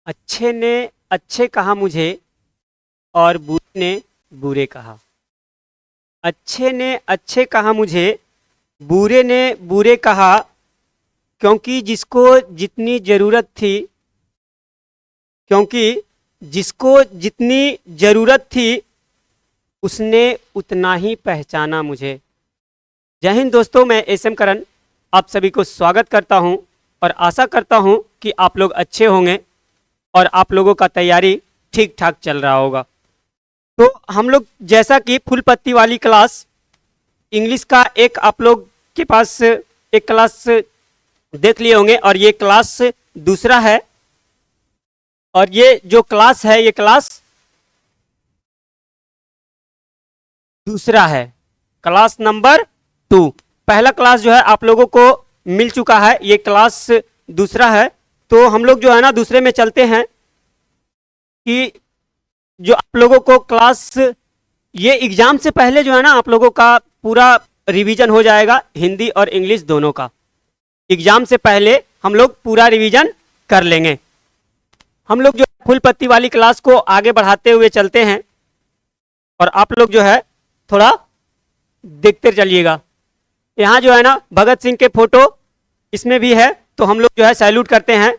अच्छे ने अच्छे कहा मुझे और बुरे ने बुरे कहा। अच्छे ने अच्छे कहा मुझे, बुरे ने बुरे कहा, क्योंकि जिसको जितनी जरूरत थी क्योंकि जिसको जितनी जरूरत थी उसने उतना ही पहचाना मुझे। जय हिंद दोस्तों, मैं एसएम करण आप सभी को स्वागत करता हूं और आशा करता हूं कि आप लोग अच्छे होंगे और आप लोगों का तैयारी ठीक ठाक चल रहा होगा। तो हम लोग जैसा कि फुल पत्ती वाली क्लास इंग्लिश का एक आप लोग के पास एक क्लास देख लिए होंगे और ये क्लास दूसरा है और ये जो क्लास है ये क्लास दूसरा है, क्लास नंबर 2। पहला क्लास जो है आप लोगों को मिल चुका है, ये क्लास दूसरा है। तो हम लोग जो है ना दूसरे में चलते हैं कि जो आप लोगों को क्लास ये एग्जाम से पहले जो है ना आप लोगों का पूरा रिवीजन हो जाएगा, हिंदी और इंग्लिश दोनों का। एग्जाम से पहले हम लोग पूरा रिवीजन कर लेंगे। हम लोग जो फुल पत्ती वाली क्लास को आगे बढ़ाते हुए चलते हैं और आप लोग जो है थोड़ा देखते चलिएगा। यहाँ जो है ना भगत सिंह के फोटो इसमें भी है, तो हम लोग जो है सैल्यूट करते हैं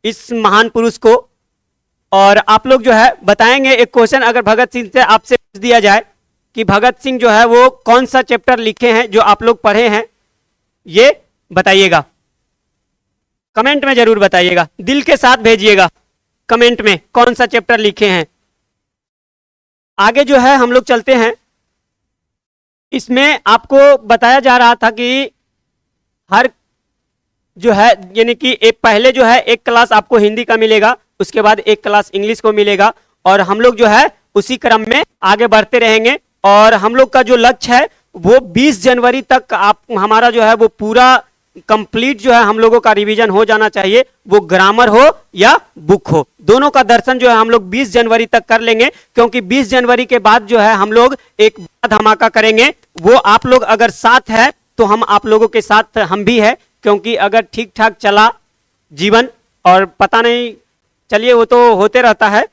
इस महान पुरुष को। और आप लोग जो है बताएंगे एक क्वेश्चन, अगर भगत सिंह से आपसे पूछ दिया जाए कि भगत सिंह जो है वो कौन सा चैप्टर लिखे हैं जो आप लोग पढ़े हैं, ये बताइएगा। कमेंट में जरूर बताइएगा, दिल के साथ भेजिएगा कमेंट में कौन सा चैप्टर लिखे हैं। आगे जो है हम लोग चलते हैं। इसमें आपको बताया जा रहा था कि हर जो है यानी कि एक पहले जो है एक क्लास आपको हिंदी का मिलेगा, उसके बाद एक क्लास इंग्लिश को मिलेगा और हम लोग जो है उसी क्रम में आगे बढ़ते रहेंगे। और हम लोग का जो लक्ष्य है वो 20 जनवरी तक आप हमारा जो है वो पूरा कंप्लीट जो है हम लोगों का रिवीजन हो जाना चाहिए, वो ग्रामर हो या बुक हो, दोनों का दर्शन जो है हम लोग 20 जनवरी तक कर लेंगे। क्योंकि 20 जनवरी के बाद जो है हम लोग एक बड़ा धमाका करेंगे, वो आप लोग अगर साथ है तो हम आप लोगों के साथ हम भी है। क्योंकि अगर ठीक ठाक चला जीवन, और पता नहीं चलिए वो तो होते रहता है,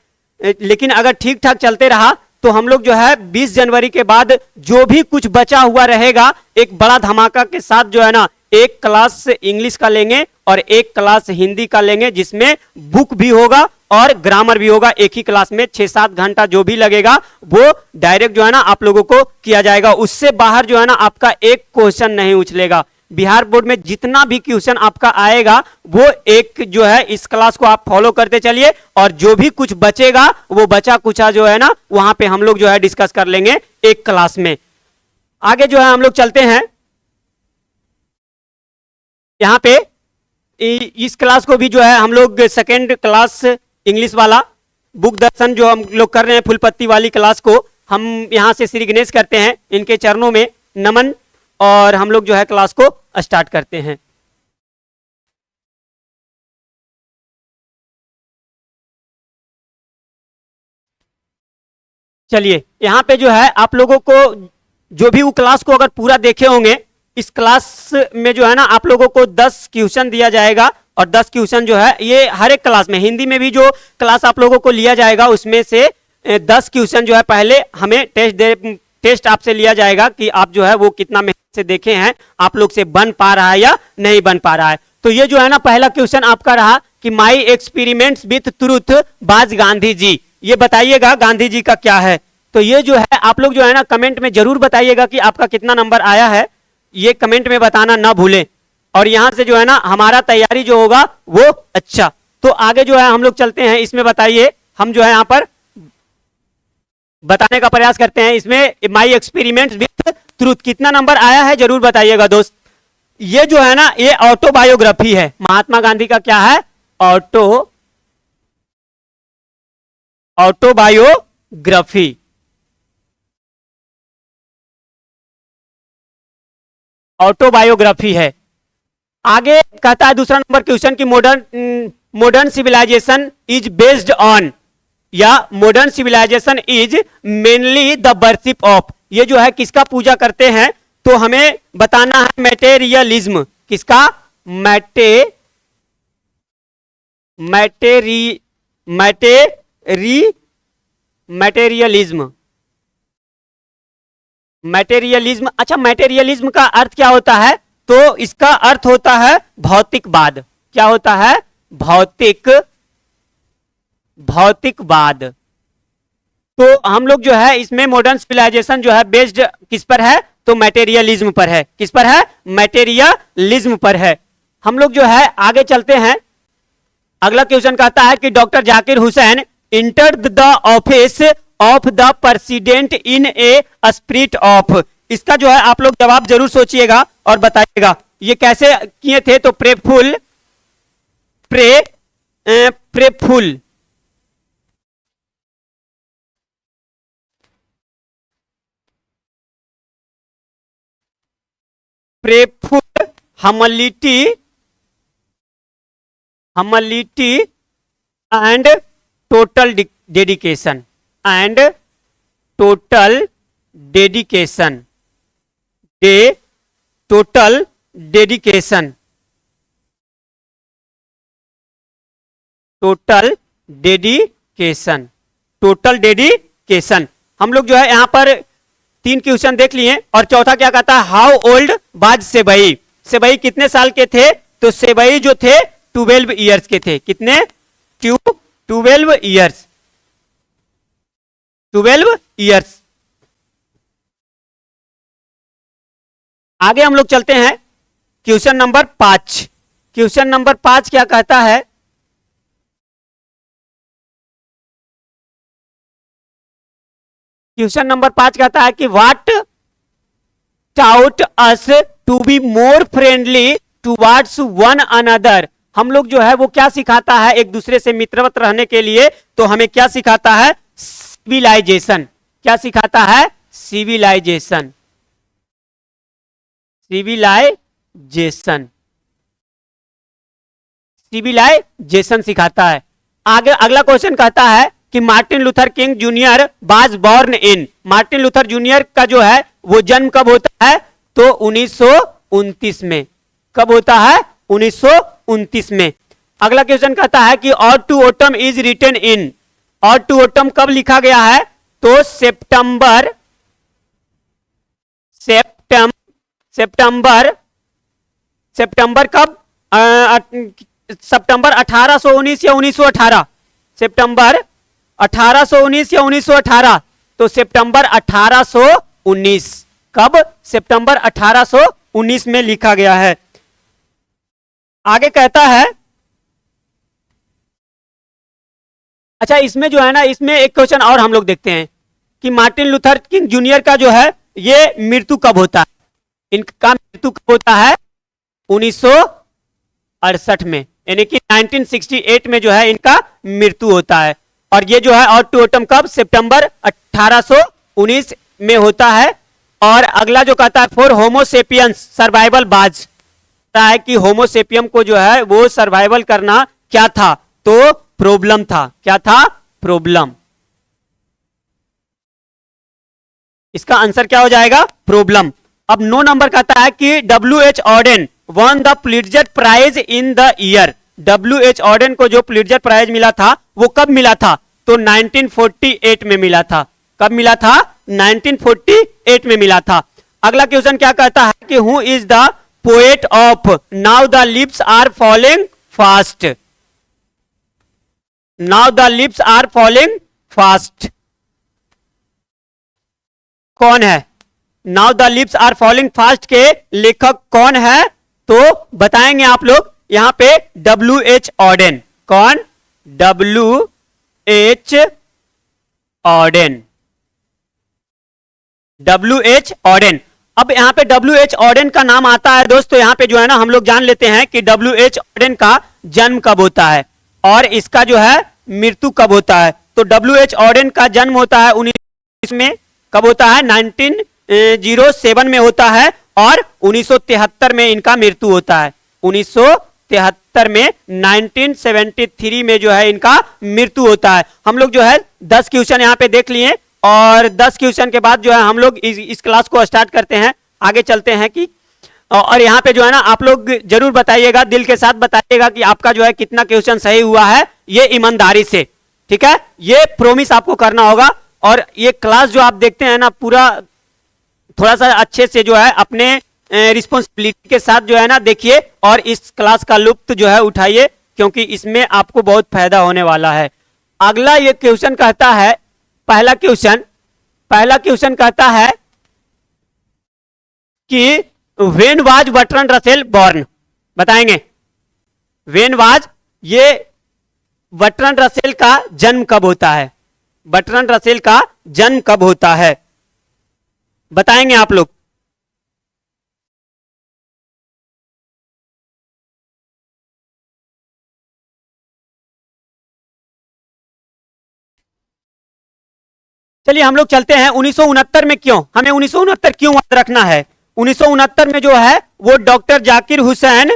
लेकिन अगर ठीक ठाक चलते रहा तो हम लोग जो है 20 जनवरी के बाद जो भी कुछ बचा हुआ रहेगा एक बड़ा धमाका के साथ जो है ना एक क्लास इंग्लिश का लेंगे और एक क्लास हिंदी का लेंगे, जिसमें बुक भी होगा और ग्रामर भी होगा। एक ही क्लास में 6-7 घंटा जो भी लगेगा वो डायरेक्ट जो है ना आप लोगों को किया जाएगा। उससे बाहर जो है ना आपका एक क्वेश्चन नहीं उछलेगा। बिहार बोर्ड में जितना भी क्वेश्चन आपका आएगा वो एक जो है इस क्लास को आप फॉलो करते चलिए और जो भी कुछ बचेगा वो बचा कुचा जो है ना वहां पे हम लोग जो है डिस्कस कर लेंगे एक क्लास में। आगे जो है हम लोग चलते हैं। यहाँ पे इस क्लास को भी जो है हम लोग सेकेंड क्लास इंग्लिश वाला बुक दर्शन जो हम लोग कर रहे हैं फुल पत्ती वाली क्लास को हम यहाँ से श्री गणेश करते हैं, इनके चरणों में नमन, और हम लोग जो है क्लास को स्टार्ट करते हैं। चलिए यहाँ पे जो है आप लोगों को जो भी वो क्लास को अगर पूरा देखे होंगे, इस क्लास में जो है ना आप लोगों को 10 क्वेश्चन दिया जाएगा और 10 क्वेश्चन जो है ये हर एक क्लास में, हिंदी में भी जो क्लास आप लोगों को लिया जाएगा उसमें से 10 क्वेश्चन जो है पहले हमें टेस्ट आपसे लिया जाएगा कि आप जो है वो कितना मेहनत से देखे हैं, आप लोग से बन पा रहा है या नहीं बन पा रहा है। तो ये जो है ना पहला क्वेश्चन आपका रहा कि माई एक्सपेरिमेंट्स विथ ट्रूथ बाज गांधी जी, ये बताइएगा गांधी जी का क्या है। तो ये जो है आप लोग जो है ना कमेंट में जरूर बताइएगा कि आपका कितना नंबर आया है, ये कमेंट में बताना ना भूलें। और यहां से जो है ना हमारा तैयारी जो होगा वो अच्छा। तो आगे जो है हम लोग चलते हैं। इसमें बताइए, हम जो है यहां पर बताने का प्रयास करते हैं। इसमें माई एक्सपेरिमेंट्स विथ ट्रूथ कितना नंबर आया है जरूर बताइएगा दोस्त। ये जो है ना ये ऑटोबायोग्राफी है, महात्मा गांधी का क्या है, ऑटोबायोग्राफी। ऑटोबायोग्राफी है। आगे कहता है दूसरा नंबर क्वेश्चन की modern civilization is based on, या modern civilization is mainly the worship of, ये जो है किसका पूजा करते हैं, तो हमें बताना है मैटेरियलिज्म। किसका? मैटेरियलिज्म। मैटेरियलिज्म, अच्छा मैटेरियलिज्म का अर्थ क्या होता है? तो इसका अर्थ होता है भौतिकवाद। क्या होता है? भौतिकवाद। तो हम लोग जो है इसमें मॉडर्न सिविलाइजेशन जो है बेस्ड किस पर है? तो मैटेरियलिज्म पर है। किस पर है? मैटेरियलिज्म पर है। हम लोग जो है आगे चलते हैं। अगला क्वेश्चन कहता है कि doctor Zakir Hussain entered the office of the president in a spirit of. इसका जो है आप लोग जवाब जरूर सोचिएगा और बताइएगा ये कैसे किए थे। तो प्रेफुल humility and total dedication total dedication. हम लोग जो है यहां पर 3 क्वेश्चन देख लिए और चौथा क्या कहता है? हाउ ओल्ड वाज सेबई। सेबई कितने साल के थे? तो सेबई जो थे 12 ईयर्स के थे। कितने? 12 ईयर्स। 12 ईयर्स। आगे हम लोग चलते हैं क्वेश्चन नंबर 5। क्वेश्चन नंबर 5 क्या कहता है? क्वेश्चन नंबर 5 कहता है कि what taught us to be more friendly towards one another. हम लोग जो है वो क्या सिखाता है एक दूसरे से मित्रवत रहने के लिए? तो हमें क्या सिखाता है? सिविलाइजेशन। क्या सिखाता है? सिविलाइजेशन। सिविलाइजेशन सिखाता है। आगे अगला क्वेश्चन कहता है कि Martin Luther king junior was born in. Martin Luther junior का जो है वो जन्म कब होता है? तो 1929 में। कब होता है? 1929 में। अगला क्वेश्चन कहता है कि और to autumn is written in. और टू ऑटम कब लिखा गया है? तो सितंबर 1819 या 1918? सितंबर 1819 या 1918? तो सितंबर 1819। कब? सितंबर 1819 में लिखा गया है। आगे कहता है, अच्छा इसमें जो है ना, इसमें एक क्वेश्चन और हम लोग देखते हैं कि मार्टिन लूथर किंग जूनियर का जो है ये मृत्यु कब होता है? इनका मृत्यु कब होता है? 1968 में, यानी कि 1968 में जो है इनका मृत्यु होता है। और ये जो है और टू ऑटम कब? सितंबर 1819 में होता है। और अगला जो कहता है फॉर होमोसेपियंस सर्वाइवल बाज, है कि होमोसेपियम को जो है वो सर्वाइवल करना क्या था? तो प्रॉब्लम था। क्या था? प्रॉब्लम। इसका आंसर क्या हो जाएगा? प्रॉब्लम। अब 9 नंबर कहता है कि W.H. Auden won the Pulitzer prize in the year. W.H. Auden को जो पुलिट्जर प्राइज मिला था वो कब मिला था? तो 1948 में मिला था। कब मिला था? 1948 में मिला था। अगला क्वेश्चन क्या कहता है कि who is the poet of now the lips are falling fast. Now the lips are falling fast कौन है? Now the lips are falling fast के लेखक कौन है? तो बताएंगे आप लोग यहां पे W.H. ऑर्डेन। कौन? W.H. ऑर्डेन। W.H. ऑर्डेन। अब यहां पे W.H. ऑर्डेन का नाम आता है दोस्तों, यहां पे जो है ना हम लोग जान लेते हैं कि W.H. ऑर्डेन का जन्म कब होता है और इसका जो है मृत्यु कब होता है। तो W.H. ऑर्डेन का जन्म होता है 19 में। कब होता है? 1907 में होता है और 1973 में इनका मृत्यु होता है। 1973 में 1973 में जो है इनका मृत्यु होता है। हम लोग जो है 10 क्वेश्चन यहाँ पे देख लिए और 10 क्वेश्चन के बाद जो है हम लोग इस क्लास को स्टार्ट करते हैं। आगे चलते हैं कि और यहाँ पे जो है ना आप लोग जरूर बताइएगा, दिल के साथ बताइएगा कि आपका जो है कितना क्वेश्चन सही हुआ है, ये ईमानदारी से, ठीक है, ये प्रोमिस आपको करना होगा। और ये क्लास जो आप देखते हैं ना, पूरा थोड़ा सा अच्छे से जो है अपने रिस्पॉन्सिबिलिटी के साथ जो है ना देखिए, और इस क्लास का लुत्फ जो है उठाइए, क्योंकि इसमें आपको बहुत फायदा होने वाला है। अगला ये क्वेश्चन कहता है, पहला क्वेश्चन कहता है कि when was Bertrand Russell born, बताएंगे व्हेन वाज, ये बर्ट्रैंड रसेल का जन्म कब होता है, बर्ट्रैंड रसेल का जन्म कब होता है, बताएंगे आप लोग। चलिए हम लोग चलते हैं 1969 में। क्यों हमें 1969 क्यों याद रखना है? 1969 में जो है वो डॉक्टर जाकिर हुसैन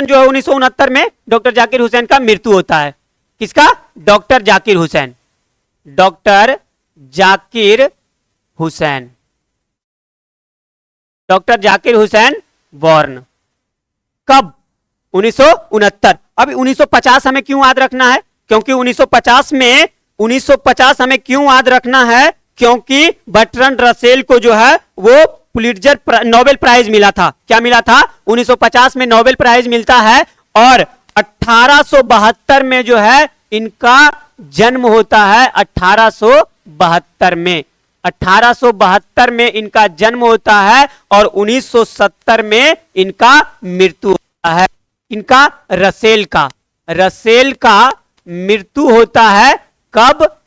जो है 1969 में डॉक्टर जाकिर हुसैन का मृत्यु होता है। किसका? Doctor Zakir Hussain, doctor Zakir Hussain, doctor Zakir Hussain born कब? 1969। अब 1950 हमें क्यों याद रखना है? क्योंकि 1950 हमें क्यों याद रखना है? क्योंकि बर्ट्रैंड रसेल को जो है वो पुलिट्जर नोबेल प्राइज मिला था। क्या मिला था? 1950 में नोबेल प्राइज मिलता है, और 1872 में जो है इनका जन्म होता है। 1872 में 1872 में इनका जन्म होता है, और 1970 में इनका मृत्यु होता है। इनका रसेल का मृत्यु होता है कब?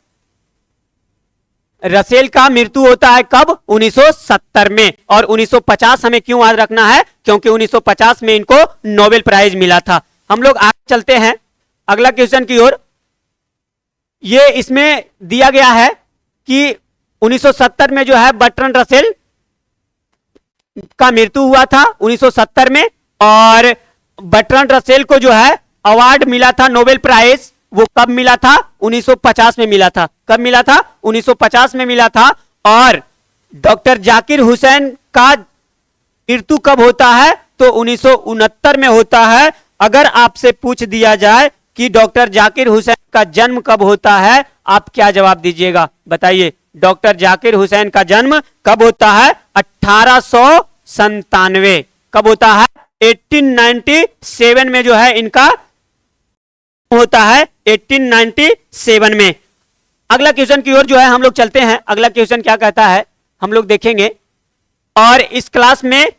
रसेल का मृत्यु होता है कब? 1970 में। और 1950 हमें क्यों याद रखना है? क्योंकि 1950 में इनको नोबेल प्राइज मिला था। हम लोग आगे चलते हैं अगला क्वेश्चन की ओर। ये इसमें दिया गया है कि 1970 में जो है बर्ट्रैंड रसेल का मृत्यु हुआ था 1970 में, और बर्ट्रैंड रसेल को जो है अवार्ड मिला था नोबेल प्राइज, वो कब मिला था? 1950 में मिला था। कब मिला था? 1950 में मिला था। और डॉक्टर जाकिर हुसैन का मृत्यु कब होता है? तो 1969 में होता है। अगर आपसे पूछ दिया जाए कि डॉक्टर जाकिर हुसैन का जन्म कब होता है, आप क्या जवाब दीजिएगा? बताइए, डॉक्टर जाकिर हुसैन का जन्म कब होता है? 1897। कब होता है? 1897 में जो है इनका होता है, 1897 में। अगला क्वेश्चन की ओर जो है हम लोग चलते हैं। अगला क्वेश्चन क्या कहता है हम लोग देखेंगे। और इस क्लास में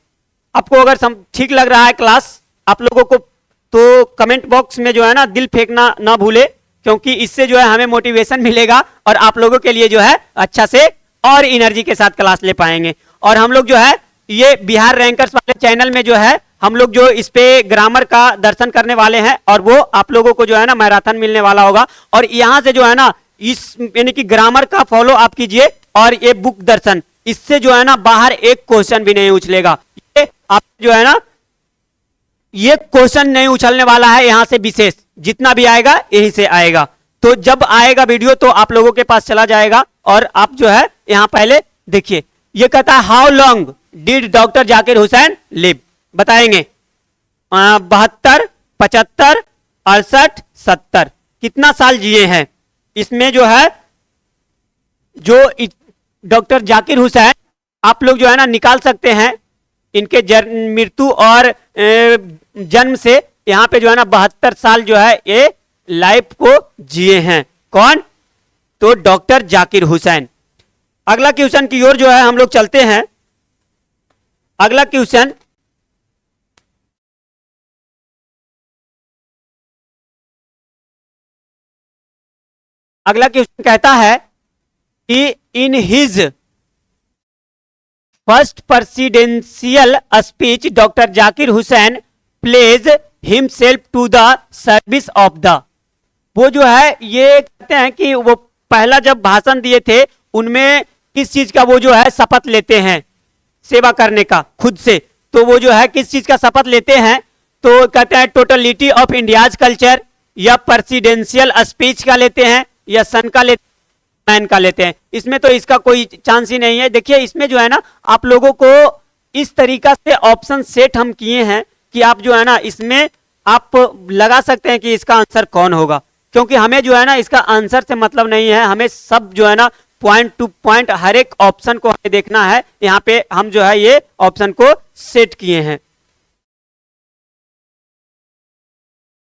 आपको अगर ठीक लग रहा है क्लास आप लोगों को, तो कमेंट बॉक्स में जो है ना दिल फेंकना ना भूले, क्योंकि इससे जो है हमें मोटिवेशन मिलेगा और आप लोगों के लिए जो है अच्छा से और एनर्जी के साथ क्लास ले पाएंगे। और हम लोग जो है ये बिहार रैंकर्स वाले चैनल में जो है हम लोग जो इस पे ग्रामर का दर्शन करने वाले हैं, और वो आप लोगों को जो है ना मैराथन मिलने वाला होगा। और यहां से जो है ना इस यानी कि ग्रामर का फॉलो आप कीजिए, और ये बुक दर्शन, इससे जो है ना बाहर एक क्वेश्चन भी नहीं उछलेगा। ये आप जो है ना ये क्वेश्चन नहीं उछलने वाला है यहां से, विशेष जितना भी आएगा यहीं से आएगा। तो जब आएगा वीडियो तो आप लोगों के पास चला जाएगा, और आप जो है यहां पहले देखिए। ये कहता है how long did doctor Zakir Hussain live? बताएंगे 72, 75, 68, 70 कितना साल जिए हैं? इसमें जो है जो डॉक्टर जाकिर हुसैन आप लोग जो है ना निकाल सकते हैं इनके मृत्यु और जन्म से। यहां पे जो है ना 72 साल जो है ये लाइफ को जिए हैं। कौन? तो डॉक्टर जाकिर हुसैन। अगला क्वेश्चन की ओर जो है हम लोग चलते हैं। अगला क्वेश्चन कहता है कि in his first presidential speech doctor Zakir Hussain pledge himself to the service of the. वो जो है ये कहते हैं कि वो पहला जब भाषण दिए थे उनमें किस चीज का वो जो है शपथ लेते हैं? सेवा करने का खुद से। तो वो जो है किस चीज का शपथ लेते हैं? तो कहते हैं टोटलिटी ऑफ इंडियाज कल्चर, या प्रेसिडेंशियल स्पीच का लेते हैं, या सन का लेते मैन का लेते हैं। इसमें तो इसका कोई चांस ही नहीं है। देखिए इसमें जो है ना आप लोगों को इस तरीका से ऑप्शन सेट हम किए हैं कि आप जो है ना इसमें आप लगा सकते हैं कि इसका आंसर कौन होगा, क्योंकि हमें जो है ना इसका आंसर से मतलब नहीं है, हमें सब जो है ना पॉइंट टू पॉइंट हर एक ऑप्शन को हमें देखना है। यहाँ पे हम जो है ये ऑप्शन को सेट किए हैं।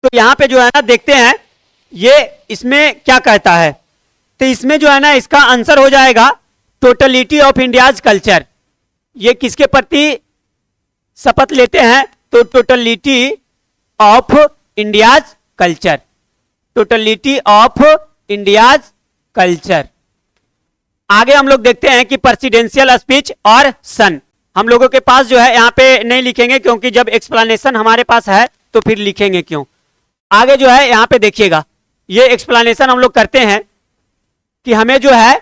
तो यहाँ पे जो है ना देखते हैं ये इसमें क्या कहता है। तो इसमें जो है ना इसका आंसर हो जाएगा टोटलिटी ऑफ इंडियाज कल्चर। ये किसके प्रति शपथ लेते हैं? तो totality of India's culture, totality of India's culture. आगे हम लोग देखते हैं कि प्रेसिडेंशियल स्पीच और सन। हम लोगों के पास जो है यहाँ पे नहीं लिखेंगे, क्योंकि जब एक्सप्लेनेशन हमारे पास है तो फिर लिखेंगे क्यों। आगे जो है यहाँ पे देखिएगा, ये एक्सप्लेनेशन हम लोग करते हैं कि हमें जो है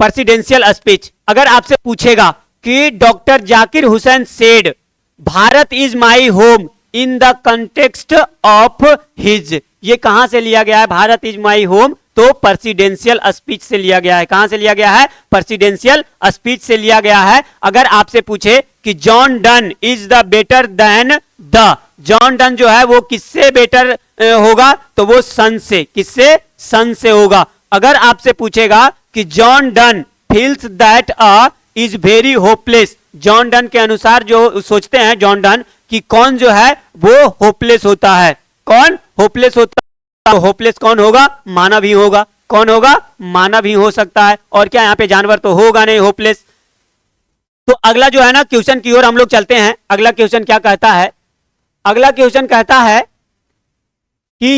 प्रेसिडेंशियल स्पीच, अगर आपसे पूछेगा कि doctor Zakir Hussain said Bharat is my home in the context of his, ये कहां से लिया गया है? भारत इज माई होम, तो प्रेसिडेंशियल स्पीच से लिया गया है। कहां से लिया गया है? प्रेसिडेंशियल स्पीच से लिया गया है। अगर आपसे पूछे कि John Donne is the better than the, John Donne जो है वो किससे बेटर होगा? तो वो सन से, किससे? सन से होगा। अगर आपसे पूछेगा कि John Donne feels that a is very hopeless, John Donne के अनुसार जो सोचते हैं जॉन डन कि कौन जो है वो होपलेस होता है, कौन होपलेस होता है? तो होपलेस कौन होगा? मानव ही होगा। कौन होगा? मानव ही हो सकता है। और क्या यहाँ पे जानवर तो होगा नहीं होपलेस। तो अगला जो है ना क्वेश्चन की ओर हम लोग चलते हैं। अगला क्वेश्चन क्या कहता है? अगला क्वेश्चन कहता है कि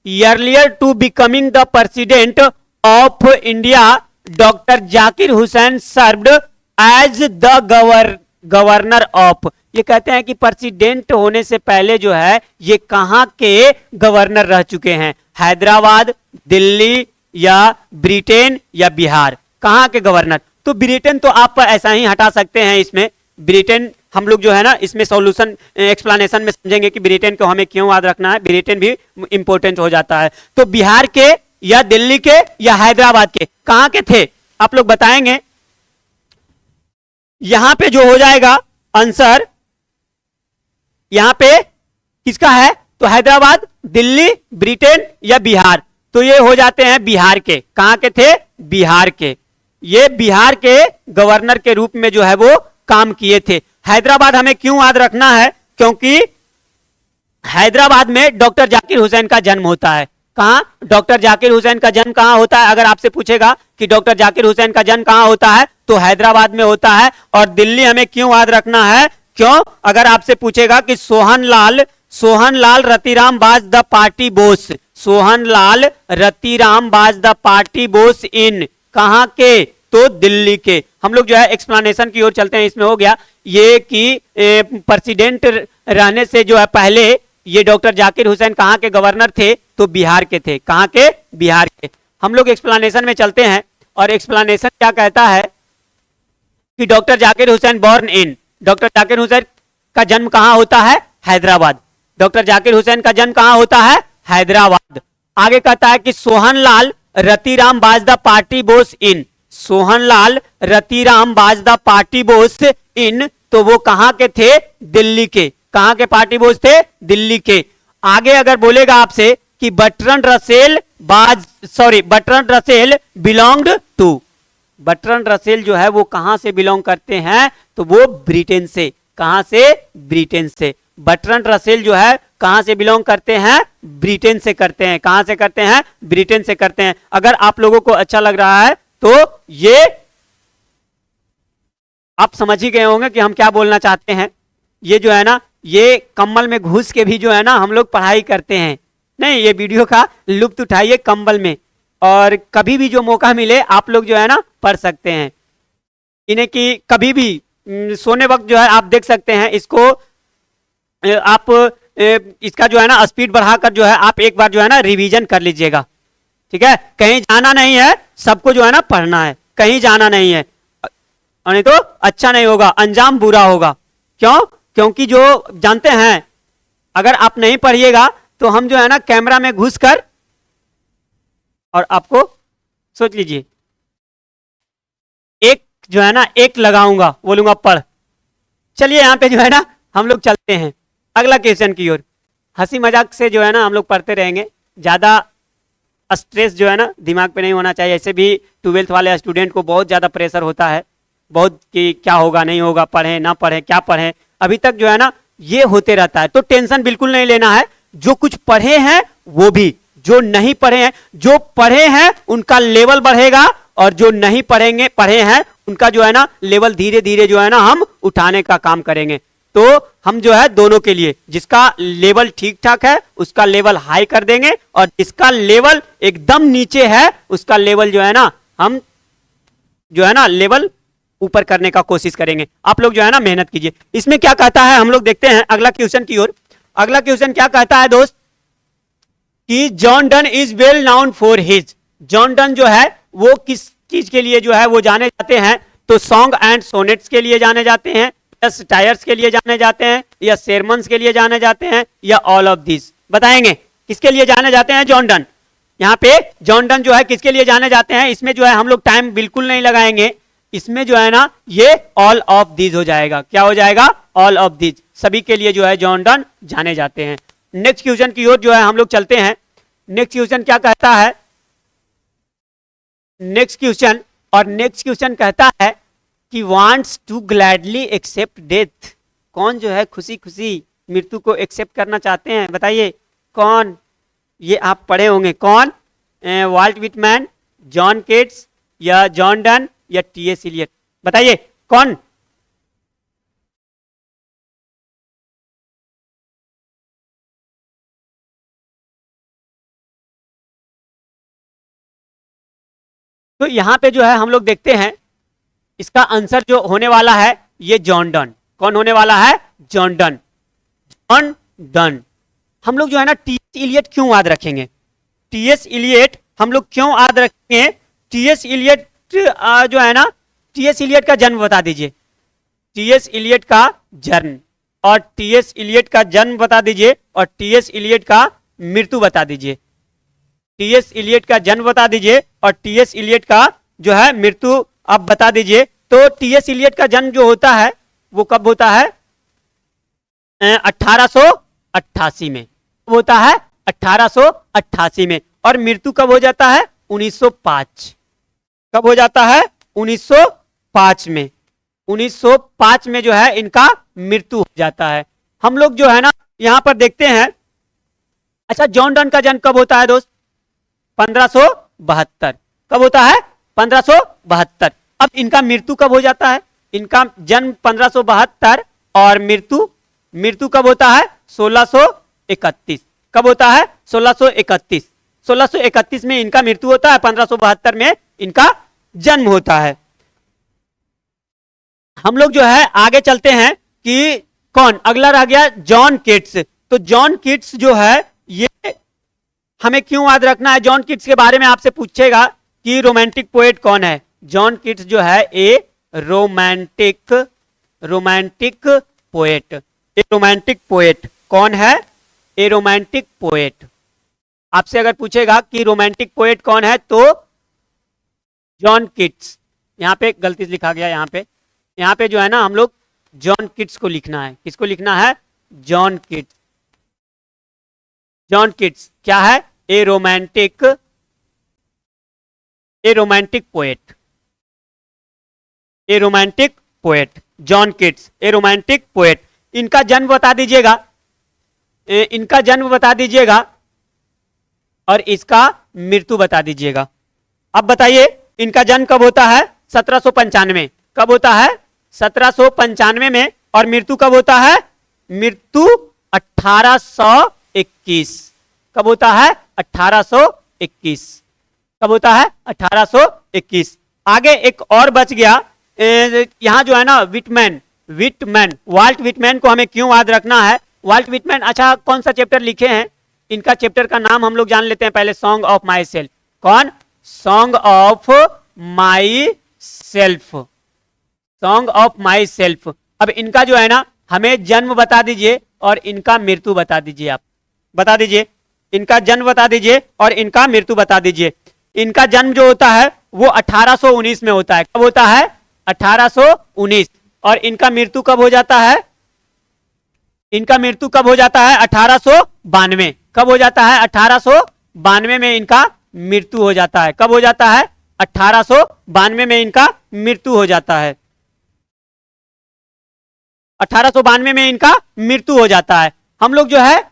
earlier to becoming the president of India doctor Zakir Hussain served as the governor of, ये कहते हैं कि प्रेसिडेंट होने से पहले जो है ये कहां के गवर्नर रह चुके हैं? हैदराबाद, दिल्ली या ब्रिटेन या बिहार, कहां के गवर्नर? तो ब्रिटेन तो आप ऐसा ही हटा सकते हैं। इसमें ब्रिटेन हम लोग जो है ना इसमें सॉल्यूशन एक्सप्लेनेशन में समझेंगे कि ब्रिटेन को हमें क्यों याद रखना है, ब्रिटेन भी इंपॉर्टेंट हो जाता है। तो बिहार के या दिल्ली के या हैदराबाद के, कहां के थे आप लोग बताएंगे? यहां पे जो हो जाएगा आंसर, यहां पे किसका है? तो हैदराबाद, दिल्ली, ब्रिटेन या बिहार, तो ये हो जाते हैं बिहार के। कहां के थे? बिहार के। ये बिहार के गवर्नर के रूप में जो है वो काम किए थे। हैदराबाद हमें क्यों याद रखना है? क्योंकि हैदराबाद में डॉक्टर जाकिर हुसैन का जन्म होता है। कहां? डॉक्टर जाकिर हुसैन का जन्म कहां होता है? अगर आपसे पूछेगा कि डॉक्टर जाकिर हुसैन का जन्म कहां होता है, तो हैदराबाद में होता है। और दिल्ली हमें क्यों याद रखना है? क्यों? अगर आपसे पूछेगा कि Sohanlal Ratiram was the party boss, Sohanlal Ratiram was the party boss in, कहां के? तो दिल्ली के। हम लोग जो है एक्सप्लेनेशन की ओर चलते हैं। इसमें हो गया ये कि प्रेसिडेंट रहने से जो है पहले ये डॉक्टर जाकिर हुसैन कहां के गवर्नर थे? तो बिहार के थे। कहां के? बिहार के। हम लोग एक्सप्लेनेशन में चलते हैं और एक्सप्लेनेशन क्या कहता है कि doctor Zakir Hussain born in, doctor Zakir Hussain का जन्म कहां होता है? हैदराबाद। डॉक्टर जाकिर हुसैन का जन्म कहां होता है? हैदराबाद। आगे कहता है कि Sohanlal Ratiram was the party boss in, Sohanlal Ratiram was the party boss in, तो वो कहां के थे? दिल्ली के। कहां के पार्टी बोस थे? दिल्ली के। आगे अगर बोलेगा आपसे कि Bertrand Russell belonged to, Bertrand Russell जो है वो कहां से बिलोंग करते हैं? तो वो ब्रिटेन से। कहां से? ब्रिटेन से। बर्ट्रैंड रसेल जो है कहां से बिलोंग करते हैं? ब्रिटेन से करते हैं। कहां से करते हैं? ब्रिटेन से करते हैं। अगर आप लोगों को अच्छा लग रहा है तो ये आप समझ ही गए होंगे कि हम क्या बोलना चाहते हैं। ये जो है ना ये कंबल में घुस के भी जो है ना हम लोग पढ़ाई करते हैं। नहीं, ये वीडियो का लुत्फ उठाइए कंबल में, और कभी भी जो मौका मिले आप लोग जो है ना पढ़ सकते हैं इन्हें। कि कभी भी सोने वक्त जो है आप देख सकते हैं इसको। आप इसका जो है ना स्पीड बढ़ाकर जो है आप एक बार जो है ना रिवीजन कर लीजिएगा। ठीक है, कहीं जाना नहीं है, सबको जो है ना पढ़ना है, कहीं जाना नहीं है, नहीं तो अच्छा नहीं होगा, अंजाम बुरा होगा। क्यों? क्योंकि जो जानते हैं अगर आप नहीं पढ़िएगा तो हम जो है ना कैमरा में घुसकर और आपको सोच लीजिए। एक जो है ना, एक लगाऊंगा, बोलूंगा पढ़। चलिए यहाँ पे जो है ना हम लोग चलते हैं अगला क्वेश्चन की ओर। हंसी मजाक से जो है ना हम लोग पढ़ते रहेंगे, ज्यादा स्ट्रेस जो है ना दिमाग पे नहीं होना चाहिए। ऐसे भी 12th वाले स्टूडेंट को बहुत ज्यादा प्रेशर होता है, बहुत कि क्या होगा नहीं होगा, पढ़ें ना पढ़ें, क्या पढ़ें, अभी तक जो है ना ये होते रहता है। तो टेंशन बिल्कुल नहीं लेना है। जो कुछ पढ़े हैं वो भी, जो नहीं पढ़े हैं, जो पढ़े हैं उनका लेवल बढ़ेगा, और जो नहीं पढ़े हैं उनका जो है ना लेवल धीरे धीरे जो है ना हम उठाने का काम करेंगे। तो हम जो है दोनों के लिए, जिसका लेवल ठीक ठाक है उसका लेवल हाई कर देंगे, और जिसका लेवल एकदम नीचे है उसका लेवल जो है ना हम जो है ना लेवल ऊपर करने का कोशिश करेंगे। आप लोग जो है ना मेहनत कीजिए। इसमें क्या कहता है हम लोग देखते हैं अगला क्वेश्चन की ओर। अगला क्वेश्चन क्या कहता है दोस्त कि John Donne is well known for his. John Donne जो है वो किस चीज के लिए जो है वो जाने जाते हैं? तो सॉन्ग एंड सोनेट्स के लिए जाने जाते हैं, या सटायर्स के लिए जाने जाते हैं, या सेरमन्स के लिए जाने जाते हैं, या ऑल ऑफ दिस। बताएंगे किसके लिए जाने जाते हैं जॉन डन? यहाँ पे जॉन डन जो है किसके लिए जाने जाते हैं? इसमें जो है हम लोग टाइम बिल्कुल नहीं लगाएंगे, इसमें जो है ना ये ऑल ऑफ दीज हो जाएगा। क्या हो जाएगा? All of these. सभी के लिए जो है जॉन डन जाने जाते हैं। नेक्स्ट क्वेश्चन की ओर जो है हम लोग चलते हैं। नेक्स्ट क्वेश्चन क्या कहता है? नेक्स्ट क्वेश्चन कहता है कि wants to gladly accept death. कौन जो है खुशी खुशी मृत्यु को एक्सेप्ट करना चाहते हैं? बताइए कौन? ये आप पढ़े होंगे। कौन? वाल्ट विटमैन, जॉन केट्स, या जॉन डन, या टी.एस. इलियट। बताइए कौन? तो यहां पे जो है हम लोग देखते हैं इसका आंसर जो होने वाला है ये जॉन डन। कौन होने वाला है? John done. John Donne. हम लोग जो है ना टी.एस. इलियट क्यों याद रखेंगे? टी.एस. इलियट हम लोग क्यों याद रखेंगे? टी.एस. इलियट जो है ना, टी.एस. इलियट का जन्म बता दीजिए। टी.एस. इलियट का जन्म, और टी.एस. इलियट का जन्म बता दीजिए, और टी.एस. इलियट का मृत्यु बता दीजिए। टी.एस. इलियट का जन्म बता दीजिए, और टी.एस. इलियट का जो है मृत्यु आप बता दीजिए। तो टी.एस. इलियट का जन्म जो होता है वो कब होता है? 1888 में। कब होता है? 1888 में। और मृत्यु कब हो जाता है? 1905। कब हो जाता है? 1905 में। 1905 में जो है इनका मृत्यु हो जाता है। हम लोग जो है ना यहां पर देखते हैं। अच्छा, जॉन डन का जन्म कब होता है दोस्त? 1572। कब होता है? 1572। अब इनका मृत्यु कब हो जाता है? इनका जन्म 1572 और मृत्यु कब होता है? 1631। कब होता है? 1631। 1631 में इनका मृत्यु होता है, 1572 में इनका जन्म होता है। हम लोग जो है आगे चलते हैं कि कौन अगला रह गया? जॉन केट्स। तो जॉन केट्स जो है ये हमें क्यों याद रखना है? जॉन केट्स के बारे में आपसे पूछेगा कि रोमांटिक पोएट कौन है। जॉन केट्स जो है a romantic poet. A romantic poet कौन है? A romantic poet. आपसे अगर पूछेगा कि रोमांटिक पोएट कौन है तो जॉन केट्स। यहां पे गलती से लिखा गया, यहाँ पे जो है ना हम लोग जॉन केट्स को लिखना है। किसको लिखना है? जॉन केट्स। जॉन केट्स क्या है? A romantic poet. A romantic poet John Keats, a romantic poet. इनका जन्म बता दीजिएगा, इनका जन्म बता दीजिएगा, और इसका मृत्यु बता दीजिएगा। अब बताइए इनका जन्म कब होता है? 1795। कब होता है? 1795 में। और मृत्यु कब होता है? मृत्यु 1821। कब होता है? 1821। कब होता है? 1821। आगे एक और बच गया यहां जो है ना विटमैन। वाल्ट विटमैन को हमें क्यों याद रखना है? वाल्ट विटमैन अच्छा कौन सा चैप्टर लिखे हैं? इनका चैप्टर का नाम हम लोग जान लेते हैं पहले। Song of myself. कौन? Song of myself. Song of myself. अब इनका जो है ना हमें जन्म बता दीजिए और इनका मृत्यु बता दीजिए। आप बता दीजिए, इनका जन्म बता दीजिए और इनका मृत्यु बता दीजिए। इनका जन्म जो होता है वो 1819 में होता है। कब होता है? 1819। और इनका मृत्यु कब हो जाता है? इनका मृत्यु कब हो जाता है? 1892। कब हो जाता है? 1892 में इनका मृत्यु हो जाता है। कब हो जाता है? 1892 में इनका मृत्यु हो जाता है। 1892 में इनका मृत्यु हो जाता है। हम लोग जो है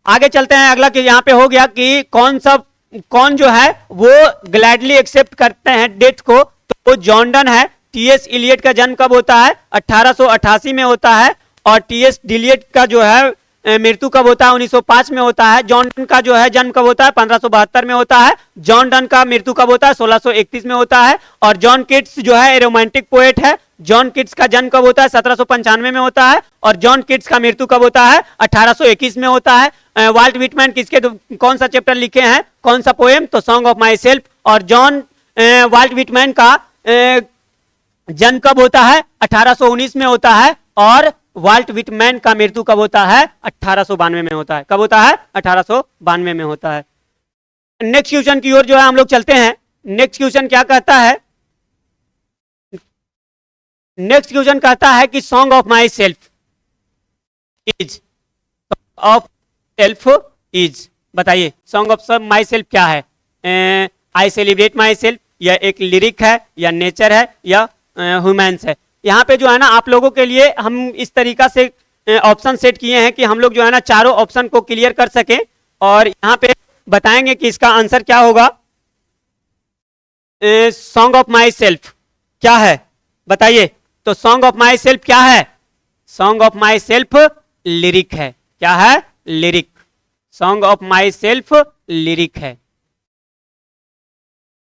आगे चलते हैं। अगला कि यहाँ पे हो गया कि कौन जो है वो ग्लैडली एक्सेप्ट करते हैं डेथ को, तो वो जॉन डन है। टीएस इलियट का जन्म कब होता है? 1888 में होता है। और टीएस डिलियट का जो है मृत्यु कब होता है? 1905 में होता है। जॉन डन का जो है जन्म कब होता है? 1572 में होता है। जॉन डन का मृत्यु कब होता है? 1631 में होता है। और जॉन किट्स जो है रोमांटिक पोएट है। जॉन किट्स का जन्म कब होता है? 1795 में होता है। और जॉन किट्स का मृत्यु कब होता है? 1821 में होता है। वाल्ट विटमैन किसके कौन सा चैप्टर लिखे हैं, कौन सा पोएम? तो सॉन्ग ऑफ माई सेल्फ। और जॉन वाल्ट विटमैन का जन्म कब होता है? 1819 में होता है। और वाल्ट विटमैन का मृत्यु कब होता है? 1892 में होता है। कब होता है? 1892 में होता है। नेक्स्ट क्वेश्चन की ओर जो है हम लोग चलते हैं। नेक्स्ट क्वेश्चन क्या कहता है? नेक्स्ट क्वेश्चन कहता है कि song of myself is, of self is, बताइए सॉन्ग ऑफ माई सेल्फ क्या है? आई सेलिब्रेट माई सेल्फ, या एक लिरिक है, या नेचर है, या ह्यूमन्स है? यहाँ पे जो है ना आप लोगों के लिए हम इस तरीका से ऑप्शन सेट किए हैं कि हम लोग जो है ना चारों ऑप्शन को क्लियर कर सकें। और यहाँ पे बताएंगे कि इसका आंसर क्या होगा। सॉन्ग ऑफ माई सेल्फ क्या है बताइए? तो सॉन्ग ऑफ माई सेल्फ क्या है? Song of my self lyric है। क्या है? Lyric. Song of my self lyric है।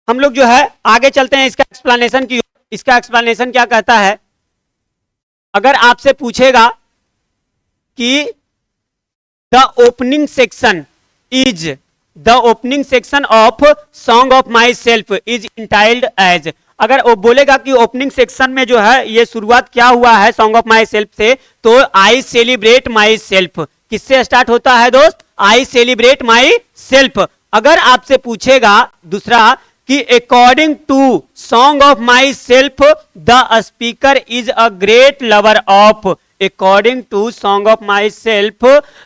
हम लोग जो है आगे चलते हैं इसका एक्सप्लेनेशन की। इसका एक्सप्लेनेशन क्या कहता है? अगर आपसे पूछेगा कि the opening section is, the opening section of song of myself is entitled as, अगर वो बोलेगा कि ओपनिंग सेक्शन में जो है ये शुरुआत क्या हुआ है सॉन्ग ऑफ माई सेल्फ से, तो आई सेलिब्रेट माई सेल्फ किससे स्टार्ट होता है दोस्त? I celebrate myself. अगर आपसे पूछेगा दूसरा कि according to song of myself the speaker is a great lover of, according to song of myself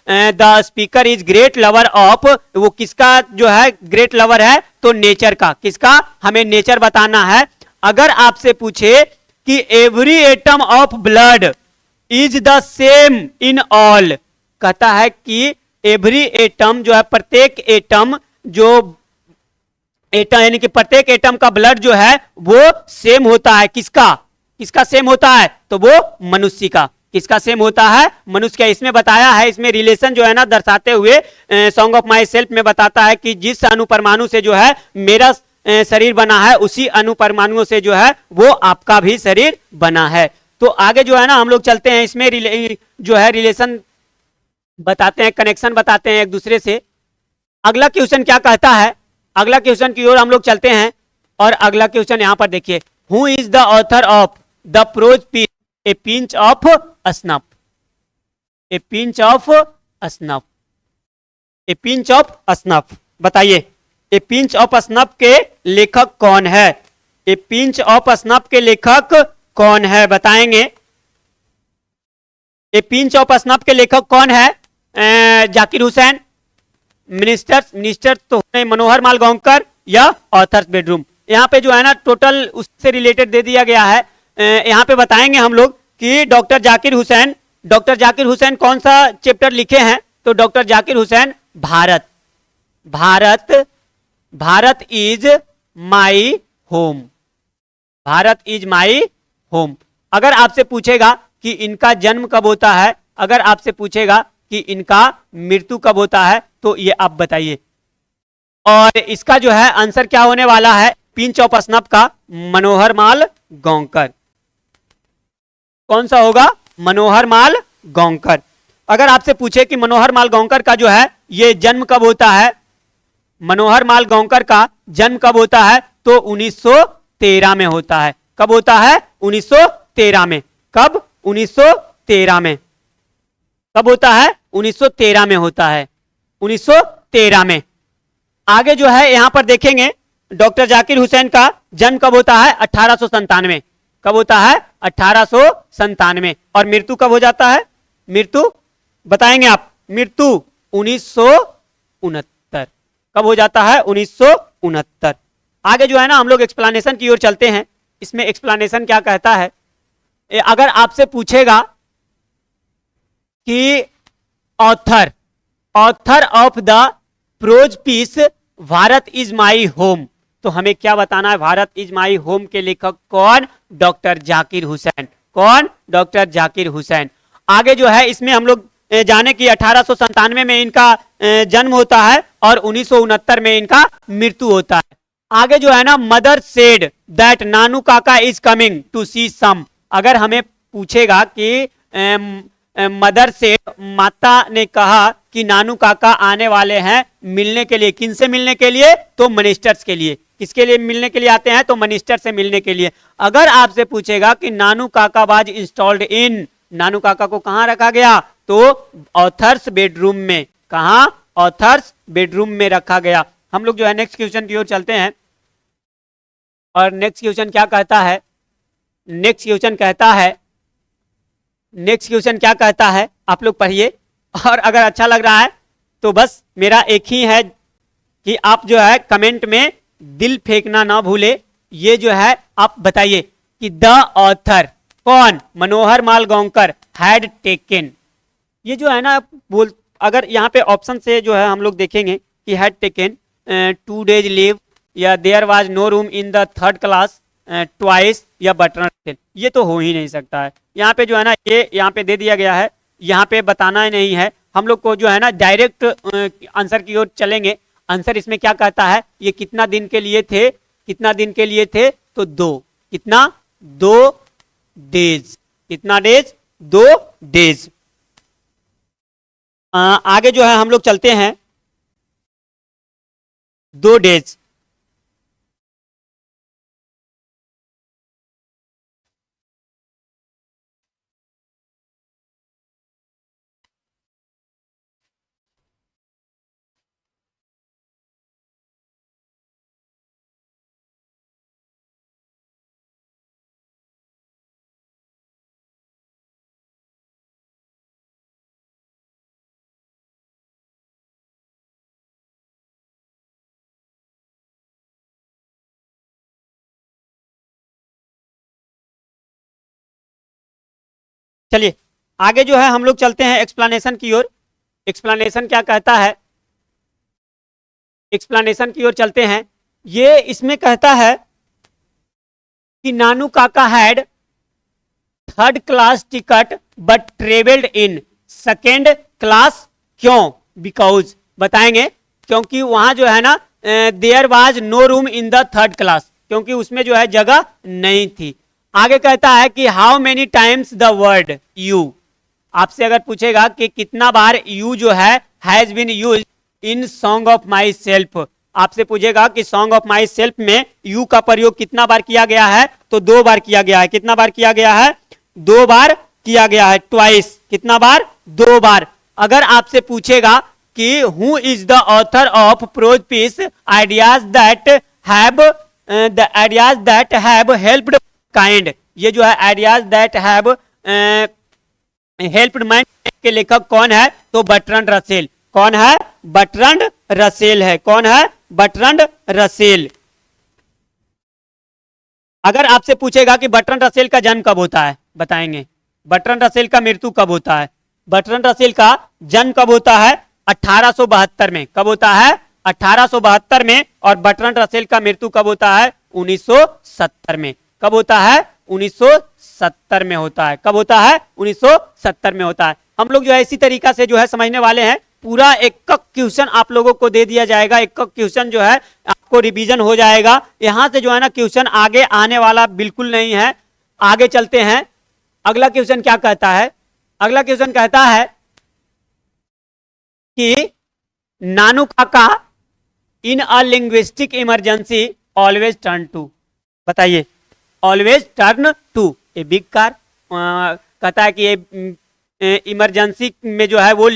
the speaker is great lover of, वो किसका जो है ग्रेट लवर है? तो नेचर का। किसका? हमें नेचर बताना है। अगर आपसे पूछे कि every atom of blood is the same in all, कहता है कि एवरी एटम जो है, प्रत्येक एटम जो एटम यानी कि प्रत्येक एटम का ब्लड जो है वो सेम होता है। किसका? किसका सेम होता है? तो वो मनुष्य का। किसका सेम होता है? मनुष्य का। इसमें बताया है, इसमें रिलेशन जो है ना दर्शाते हुए सॉन्ग ऑफ माई सेल्फ में बताता है कि जिस अणुपरमाणु से जो है मेरा शरीर बना है उसी अणुपरमाणुओं से जो है वो आपका भी शरीर बना है। तो आगे जो है ना हम लोग चलते हैं, इसमें जो है रिलेशन बताते हैं, कनेक्शन बताते हैं एक दूसरे से। अगला क्वेश्चन क्या कहता है? अगला क्वेश्चन की ओर हम लोग चलते हैं। और अगला क्वेश्चन यहां पर देखिए, who is the author of the prose piece a pinch of snuff, a pinch of snuff, a pinch of snuff, बताइए ए पिंच ऑफ स्नफ के लेखक कौन है? ए पिंच ऑफ स्नफ के लेखक कौन है बताएंगे? ए पिंच ऑफ स्नफ के लेखक कौन है? जाकिर हुसैन, मिनिस्टर तो मनोहर माल गांवकर, या ऑथर्स बेडरूम? यहाँ पे जो है ना टोटल उससे रिलेटेड दे दिया गया है। यहाँ पे बताएंगे हम लोग कि डॉक्टर जाकिर हुसैन कौन सा चैप्टर लिखे हैं? तो doctor Zakir Hussain Bharat, Bharat is my home, Bharat is my home. अगर आपसे पूछेगा कि इनका जन्म कब होता है, अगर आपसे पूछेगा कि इनका मृत्यु कब होता है, तो ये आप बताइए। और इसका जो है आंसर क्या होने वाला है? पिंच ऑफ स्नफ का मनोहर माल गांवकर। कौन सा होगा? मनोहर माल गांवकर। अगर आपसे पूछे कि मनोहर माल गांवकर का जो है ये जन्म कब होता है, मनोहर माल गांवकर का जन्म कब होता है, तो 1913 में होता है। कब होता है? 1913 में। कब? 1913 में। कब होता है? 1913 में होता है, 1913 में। आगे जो है यहां पर देखेंगे डॉक्टर जाकिर हुसैन का जन्म कब होता है? 1897। कब होता है? 1897। और मृत्यु कब हो जाता है? मृत्यु बताएंगे आप। मृत्यु 1969। कब हो जाता है? 1969। आगे जो है ना हम लोग एक्सप्लेनेशन की ओर चलते हैं। इसमें एक्सप्लेनेशन क्या कहता है? अगर आपसे पूछेगा कि author of the prose piece Bharat is my home, तो हमें क्या बताना है? भारत इज माई होम के लेखक कौन? डॉक्टर जाकिर हुसैन। कौन? डॉक्टर जाकिर हुसैन। आगे जो है इसमें हम लोग जाने की 1897 में इनका जन्म होता है और 1969 में इनका मृत्यु होता है। आगे जो है ना, मदर सेड दैट नानू काका इज कमिंग टू सी सम। अगर हमें पूछेगा कि मदर से, माता ने कहा कि नानू काका आने वाले हैं मिलने के लिए। किनसे मिलने के लिए? तो मिनिस्टर्स के लिए। किसके लिए मिलने के लिए आते हैं? तो मिनिस्टर से मिलने के लिए। अगर आपसे पूछेगा कि नानू काका वाज इंस्टॉल्ड इन, नानू काका को कहां रखा गया? तो ऑथर्स बेडरूम में। कहां? ऑथर्स बेडरूम में रखा गया। हम लोग जो है नेक्स्ट क्वेश्चन की ओर चलते हैं। और नेक्स्ट क्वेश्चन क्या कहता है? नेक्स्ट क्वेश्चन क्या कहता है? आप लोग पढ़िए, और अगर अच्छा लग रहा है तो बस मेरा एक ही है कि आप जो है कमेंट में दिल फेंकना ना भूले। ये जो है आप बताइए कि द ऑथर कौन? मनोहर माल गांवकर हैड टेकन। ये जो है ना बोल, अगर यहाँ पे ऑप्शन से जो है हम लोग देखेंगे कि हैड टेकन 2 days लीव, या there was no room in the 3rd class, twice, या बटरन। ये तो हो ही नहीं सकता है। यहाँ पे जो है ना ये यहाँ पे दे दिया गया है, यहाँ पे बताना ही नहीं है। हम लोग को जो है ना डायरेक्ट आंसर की ओर चलेंगे। आंसर इसमें क्या कहता है? ये कितना दिन के लिए थे? कितना दिन के लिए थे? तो 2। कितना? 2 days। कितना डेज? 2 days। आगे जो है हम लोग चलते हैं। 2 days। चलिए आगे जो है हम लोग चलते हैं एक्सप्लेनेशन की ओर। एक्सप्लेनेशन क्या कहता है? एक्सप्लेनेशन की ओर चलते हैं। ये इसमें कहता है कि Nanu Kaka had 3rd class ticket but travelled in 2nd class. क्यों? बिकॉज बताएंगे, क्योंकि वहां जो है ना there was no room in the 3rd class, क्योंकि उसमें जो है जगह नहीं थी। आगे कहता है कि how many times the word you. आपसे अगर पूछेगा कि कितना बार यू जो है has been used in song of myself, आपसे पूछेगा कि सॉन्ग ऑफ माई सेल्फ में यू का प्रयोग कितना बार किया गया है? तो 2 बार किया गया है। कितना बार किया गया है? 2 बार किया गया है। ट्वाइस। कितना बार? 2 बार। अगर आपसे पूछेगा कि who is the author of prose piece ideas that have helped kind, ये जो है ideas that have helped man के लेखक कौन है? तो बर्ट्रैंड रसेल। कौन है? बर्ट्रैंड रसेल है। कौन है? Bertrand Russell. अगर आपसे पूछेगा कि बर्ट्रैंड रसेल का जन्म कब होता है? बताएंगे। बर्ट्रैंड रसेल का मृत्यु कब होता है? बर्ट्रैंड रसेल का जन्म कब होता है? 1872 में। कब होता है? 1872 में। और बर्ट्रैंड रसेल का मृत्यु कब होता है? 1970 में। कब होता है? 1970 में होता है। कब होता है? 1970 में होता है। हम लोग जो है इसी तरीका से जो है समझने वाले हैं। पूरा एक क्वेश्चन आप लोगों को दे दिया जाएगा। एक क्वेश्चन जो है आपको रिवीजन हो जाएगा। यहां से जो है ना क्वेश्चन आगे आने वाला बिल्कुल नहीं है। आगे चलते हैं। अगला क्वेश्चन क्या कहता है? अगला क्वेश्चन कहता है कि Nanu Kaka in a linguistic emergency always turn to. बताइए। Always turn to a big car. कहता है कि ये इमरजेंसी में जो है वो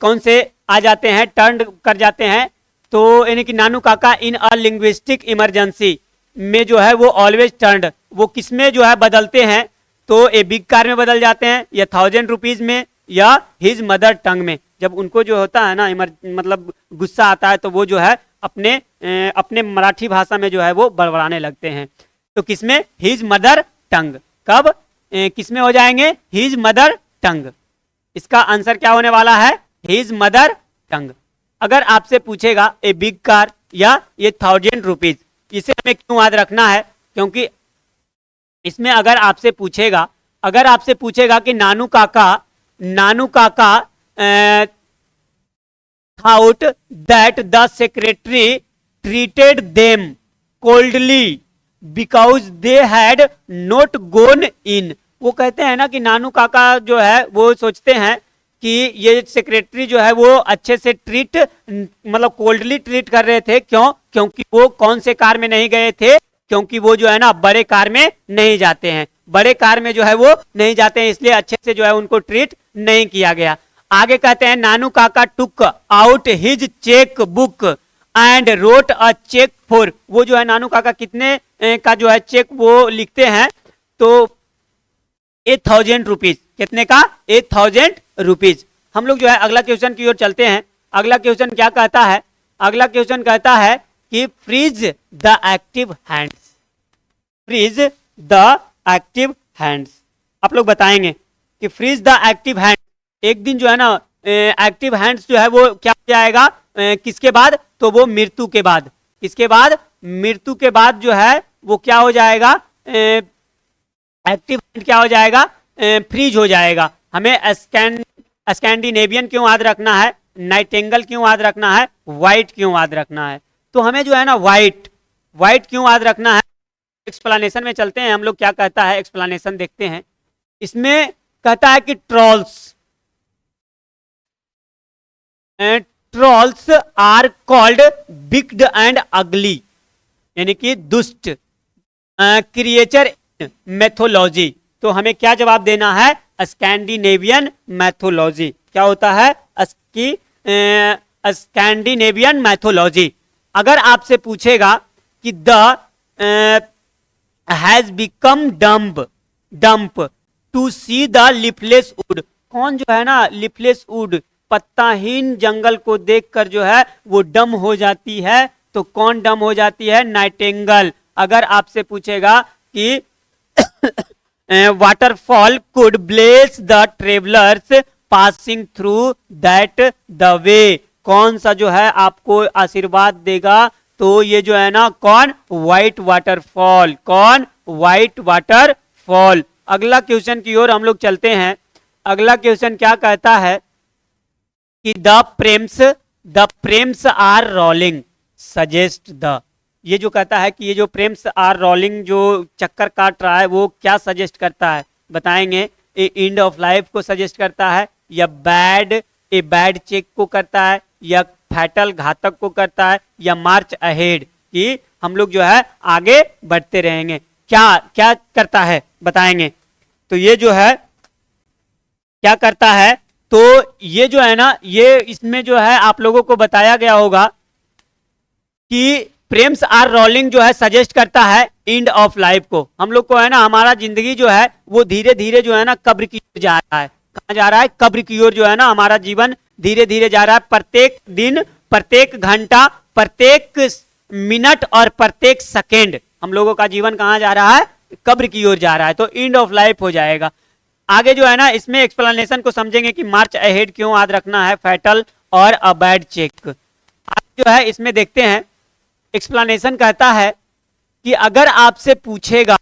कौन से आ जाते हैं? टर्न कर जाते हैं तो यानी कि Nanu Kaka in a linguistic emergency में जो है वो ऑलवेज टर्न्ड, वो किस में जो है बदलते हैं, तो ए बिग कार में बदल जाते हैं, या 1000 रुपीज में, या हिज मदर टंग में। जब उनको जो होता है ना मतलब गुस्सा आता है तो वो जो है अपने मराठी भाषा में जो है वो बड़बड़ाने लगते हैं। तो किसमें? His mother tongue. कब किसमें हो जाएंगे? His mother tongue. इसका आंसर क्या होने वाला है? His mother tongue. अगर आपसे पूछेगा ए बिग कार या ये 1000 रुपीज, इसे हमें क्यों याद रखना है? क्योंकि इसमें अगर आपसे पूछेगा कि नानू काका thought that the secretary treated them coldly because they had not gone in। वो कहते हैं ना कि नानू काका जो है वो सोचते हैं कि ये सेक्रेटरी जो है वो अच्छे से मतलब कोल्डली ट्रीट कर रहे थे। क्यों? क्योंकि वो कौन से कार में नहीं गए थे? क्योंकि वो जो है ना बड़े कार में नहीं जाते हैं, बड़े कार में जो है वो नहीं जाते हैं, इसलिए अच्छे से जो है उनको ट्रीट नहीं किया गया। आगे कहते हैं Nanu Kaka took out his cheque book and wrote a cheque for. वो जो है नानू काका कितने का जो है चेक वो लिखते हैं? तो 8000 रुपीज। कितने का? 8000 रुपीज। हम लोग जो है अगला क्वेश्चन की ओर चलते हैं। अगला क्वेश्चन क्या कहता है? अगला क्वेश्चन कहता है कि freeze the active hands. Freeze the active hands. आप लोग बताएंगे कि फ्रीज द एक्टिव हैंड, एक दिन जो है ना एक्टिव हैंड्स जो है वो क्या हो जाएगा? किसके बाद? तो वो मृत्यु के बाद। किसके बाद? मृत्यु के बाद जो है वो क्या हो जाएगा? एक्टिव हैंड क्या हो जाएगा? फ्रीज हो जाएगा। हमें स्कैंडिनेवियन क्यों याद रखना है? नाइटिंगेल क्यों याद रखना है? व्हाइट क्यों याद रखना है? तो हमें जो है ना व्हाइट क्यों याद रखना है? एक्सप्लेनेशन में चलते हैं हम लोग। क्या कहता है? एक्सप्लेनेशन देखते हैं। इसमें कहता है कि ट्रॉल्स आर कॉल्ड बिग्ड एंड अगली, यानी कि दुष्ट क्रिएचर इन मैथोलॉजी। तो हमें क्या जवाब देना है? Scandinavian mythology. क्या होता है? Scandinavian mythology. अगर आपसे पूछेगा कि the has become dumb to see the lifeless wood, कौन जो है ना लिफलेस वुड, पत्ताहीन जंगल को देखकर जो है वो डम हो जाती है, तो कौन डम हो जाती है? नाइटिंगेल। अगर आपसे पूछेगा कि waterfall could bless the travellers passing through that the way, कौन सा जो है आपको आशीर्वाद देगा? तो ये जो है ना कौन? White waterfall. कौन? White waterfall. अगला क्वेश्चन की ओर हम लोग चलते हैं। अगला क्वेश्चन क्या कहता है कि the prams are rolling suggest the, ये जो कहता है कि ये जो प्रेम्स आर रोलिंग जो चक्कर काट रहा है वो क्या सजेस्ट करता है? बताएंगे। एंड ऑफ लाइफ को सजेस्ट करता है, या बैड चेक को करता है, या फैटल घातक को करता है, या मार्च अहेड कि हम लोग जो है आगे बढ़ते रहेंगे। क्या करता है? बताएंगे। तो ये जो है क्या करता है? तो ये जो है ना ये इसमें जो है आप लोगों को बताया गया होगा कि प्रेम्स आर रोलिंग जो है सजेस्ट करता है एंड ऑफ लाइफ को। हम लोग को है ना हमारा जिंदगी जो है वो धीरे धीरे जो है ना कब्र की ओर जा रहा है। कहाँ जा रहा है? कब्र की ओर जो है ना हमारा जीवन धीरे धीरे जा रहा है। प्रत्येक दिन, प्रत्येक घंटा, प्रत्येक मिनट और प्रत्येक सेकेंड हम लोगों का जीवन कहाँ जा रहा है? कब्र की ओर जा रहा है। तो एंड ऑफ लाइफ हो जाएगा। आगे जो है ना इसमें एक्सप्लेनेशन को समझेंगे कि मार्च अहेड क्यों याद रखना है, फैटल और अ बैड चेक। आगे जो है इसमें देखते हैं। एक्सप्लेनेशन कहता है कि अगर आपसे पूछेगा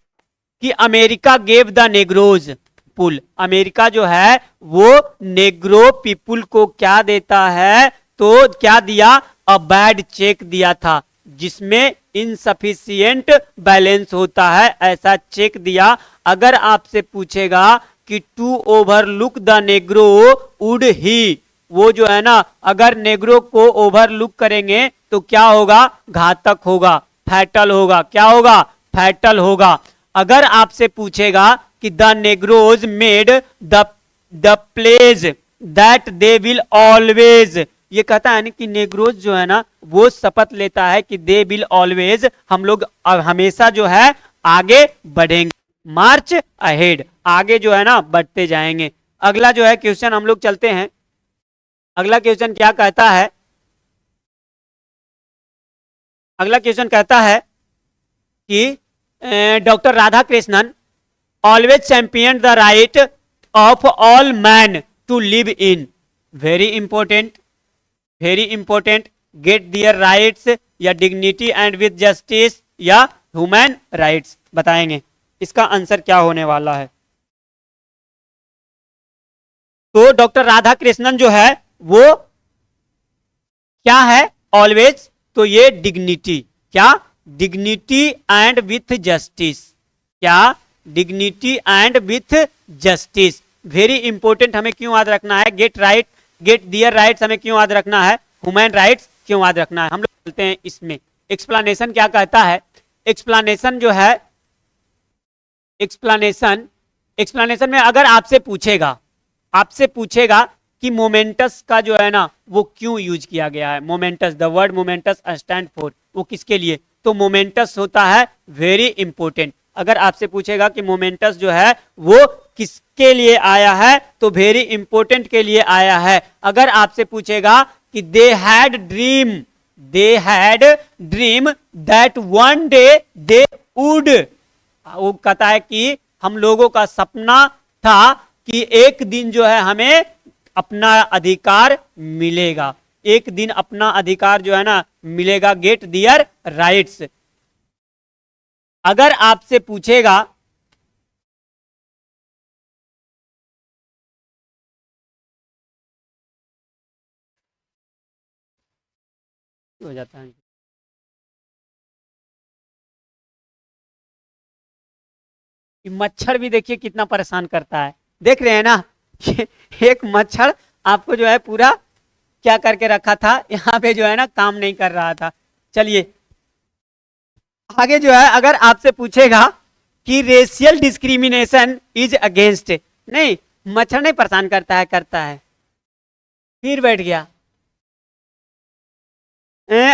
कि America gave the negroes pull, America जो है वो नेग्रो पीपुल को क्या देता है? तो क्या दिया? अ बैड चेक दिया था, जिसमें इनसफिशिएंट बैलेंस होता है, ऐसा चेक दिया। अगर आपसे पूछेगा कि to overlook the negro would he, वो जो है ना अगर नेग्रो को ओवरलुक करेंगे तो क्या होगा? घातक होगा, फैटल होगा। क्या होगा? फैटल होगा। अगर आपसे पूछेगा कि the negroes made the pledge that they will always ये कहता है ना कि नेग्रोज जो है ना वो शपथ लेता है कि दे विल ऑलवेज, हम लोग हमेशा जो है आगे बढ़ेंगे, मार्च अहेड, आगे जो है ना बढ़ते जाएंगे। अगला जो है क्वेश्चन हम लोग चलते हैं। अगला क्वेश्चन क्या कहता है, अगला क्वेश्चन कहता है कि doctor Radhakrishnan always champion the right of all man to live in, very important, very important, get their rights या डिग्निटी एंड विद जस्टिस या ह्यूमन राइट्स, बताएंगे इसका आंसर क्या होने वाला है। तो डॉक्टर राधा कृष्णन जो है वो क्या है, ऑलवेज, तो ये डिग्निटी, क्या, डिग्निटी एंड विथ जस्टिस, क्या, dignity and with justice, very important, हमें क्यों याद रखना है, get right, get their rights हमें क्यों याद रखना है, ह्यूमन राइट्स क्यों याद रखना है। हम लोग चलते हैं इसमें, एक्सप्लेनेशन क्या कहता है, एक्सप्लेनेशन जो है, एक्सप्लेनेशन, एक्सप्लेनेशन में अगर आपसे पूछेगा, आपसे पूछेगा कि मोमेंटस का जो है ना वो क्यों यूज किया गया है, moments, the word moments stand for, वो किसके लिए, तो मोमेंटस होता है वेरी इंपॉर्टेंट। अगर आपसे पूछेगा कि मोमेंटस जो है वो किसके लिए आया है, तो वेरी इंपॉर्टेंट के लिए आया है। अगर आपसे पूछेगा कि they had dream, they had dream that one day they would, वो कहता है कि हम लोगों का सपना था कि एक दिन जो है हमें अपना अधिकार मिलेगा, एक दिन अपना अधिकार जो है ना मिलेगा, गेट दियर राइट्स। अगर आपसे पूछेगा हो जाता है, मच्छर भी देखिए कितना परेशान करता है, देख रहे हैं ना एक मच्छर आपको जो है पूरा क्या करके रखा था, यहाँ पे जो है ना काम नहीं कर रहा था। चलिए आगे जो है, अगर आपसे पूछेगा कि रेशियल डिस्क्रिमिनेशन इज अगेंस्ट, नहीं मच्छर नहीं परेशान करता है, करता है, फिर बैठ गया।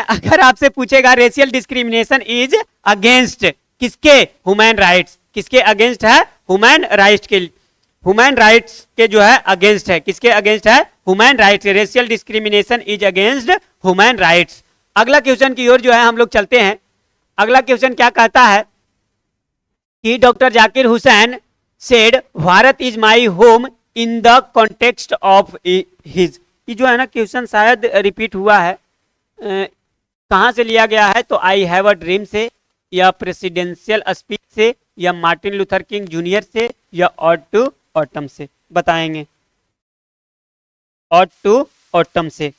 अगर आपसे पूछेगा रेशियल डिस्क्रिमिनेशन इज अगेंस्ट किसके, ह्यूमन राइट्स, किसके अगेंस्ट है, ह्यूमन राइट्स के, ह्यूमन राइट्स के जो है अगेंस्ट है, किसके अगेंस्ट है, human rights, racial discrimination is against human rights. अगला क्वेश्चन की ओर जो है हम लोग चलते हैं। अगला क्वेश्चन क्या कहता है कि doctor Zakir Hussain said Bharat is my home in the context of his, ये जो है ना क्वेश्चन शायद रिपीट हुआ है, कहाँ से लिया गया है, तो आई हैव अ ड्रीम से, या प्रेसिडेंशियल स्पीच से, या मार्टिन लूथर किंग जूनियर से, या ऑड टू ऑटम से, बताएंगे, ऑड टू ऑटम से।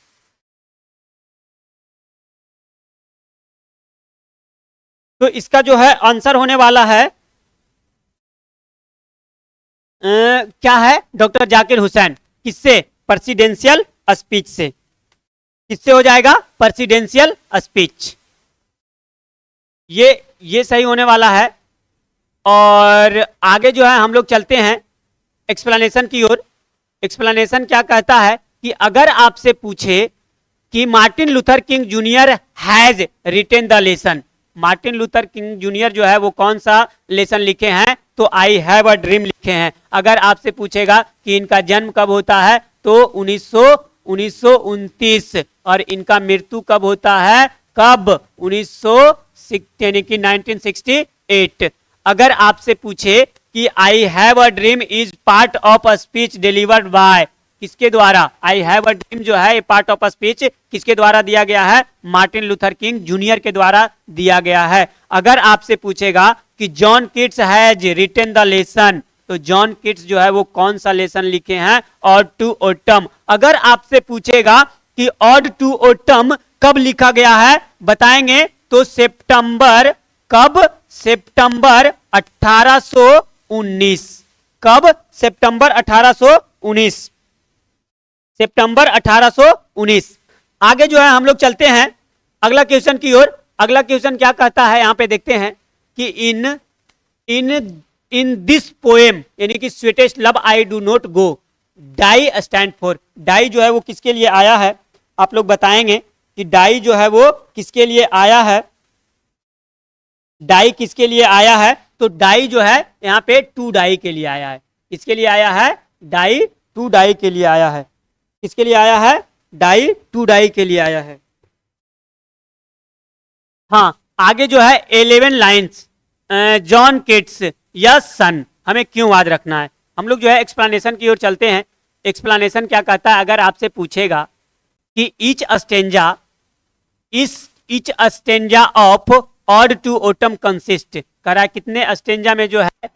तो इसका जो है आंसर होने वाला है क्या है, डॉक्टर जाकिर हुसैन, किससे, प्रेसिडेंशियल स्पीच से, किससे हो जाएगा, प्रेसिडेंशियल स्पीच, ये सही होने वाला है। और आगे जो है हम लोग चलते हैं एक्सप्लेनेशन की ओर। एक्सप्लेनेशन क्या कहता है कि अगर आपसे पूछे कि Martin Luther king junior has retain the lesson, Martin Luther king junior जो है वो कौन सा लेसन लिखे हैं, तो आई हैव अ ड्रीम लिखे हैं। अगर आपसे पूछेगा कि इनका जन्म कब होता है, तो 1929, और इनका मृत्यु कब होता है, कब, 1968। अगर आपसे पूछे कि I have a dream is part of a speech delivered by, किसके द्वारा, आई हैव अ ड्रीम जो है पार्ट ऑफ अ स्पीच किसके द्वारा दिया गया है, मार्टिन लूथर किंग जूनियर के द्वारा दिया गया है। अगर आपसे पूछेगा कि John Keats has written the lesson, तो जॉन किट्स जो है वो कौन सा लेसन लिखे हैं, ऑड टू ऑटम। अगर आपसे पूछेगा कि ऑड टू ऑटम कब लिखा गया है, बताएंगे, तो सितंबर, कब, सितंबर 1819, कब, सितंबर 1819, सितंबर 1819। आगे जो है हम लोग चलते हैं अगला क्वेश्चन की ओर। अगला क्वेश्चन क्या कहता है, यहां पे देखते हैं कि इन दिस पोएम, यानी कि sweetest love I do not go, die stand for, die जो है वो किसके लिए आया है, आप लोग बताएंगे कि डाई जो है वो किसके लिए आया है, डाई किसके लिए आया है। तो डाई जो है यहाँ पे टू डाई के लिए आया है। किसके लिए आया है? डाई टू डाई के लिए आया है। किसके लिए आया है? डाई टू डाई के लिए आया है। हाँ, आगे जो है 11 लाइन्स जॉन किट्स या सन, हमें क्यों याद रखना है? हम लोग जो है एक्सप्लेनेशन की ओर चलते हैं। एक्सप्लेनेशन क्या कहता है? अगर आपसे पूछेगा कि each stanza of ode to autumn consist, कह रहा है कितने स्टेंजा में जो है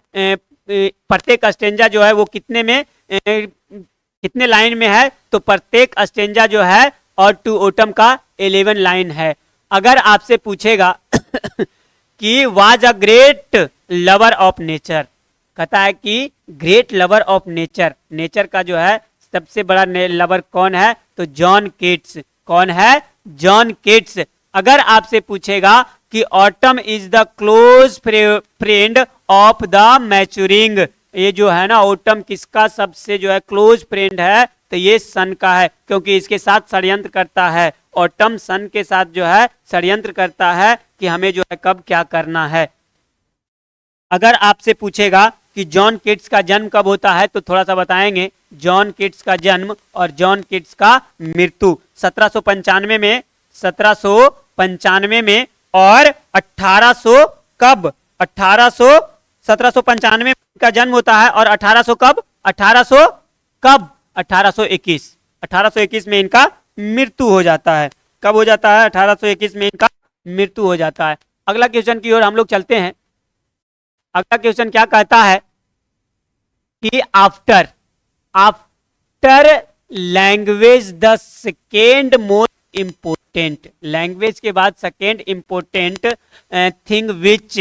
प्रत्येक स्टेंजा जो है वो कितने में कितने लाइन में है? तो प्रत्येक स्टेंजा जो है ऑड टू ऑटम का 11 लाइन है। अगर आपसे पूछेगा कि was a great lover of nature, कहता है कि great lover of nature, nature का जो है सबसे बड़ा लवर कौन है? तो जॉन किट्स। कौन है? John Keats. अगर आपसे पूछेगा कि autumn is the close friend of the maturing, ये जो है ना ऑटम किसका सबसे जो है क्लोज फ्रेंड है? तो ये सन का है, क्योंकि इसके साथ षड्यंत्र करता है। ऑटम सन के साथ जो है षड्यंत्र करता है कि हमें जो है कब क्या करना है। अगर आपसे पूछेगा कि जॉन किट्स का जन्म कब होता है, तो थोड़ा सा बताएंगे। जॉन किट्स का जन्म और जॉन किट्स का मृत्यु 1795 में, 1795 में, और 1800 कब? 1795 का जन्म होता है और 1800 कब? 1800 कब? 1821। 1821 में इनका मृत्यु हो जाता है। कब हो जाता है? 1821 में इनका मृत्यु हो जाता है। अगला क्वेश्चन की ओर हम लोग चलते हैं। अगला क्वेश्चन क्या कहता है कि after language the second most important, language के बाद second important thing which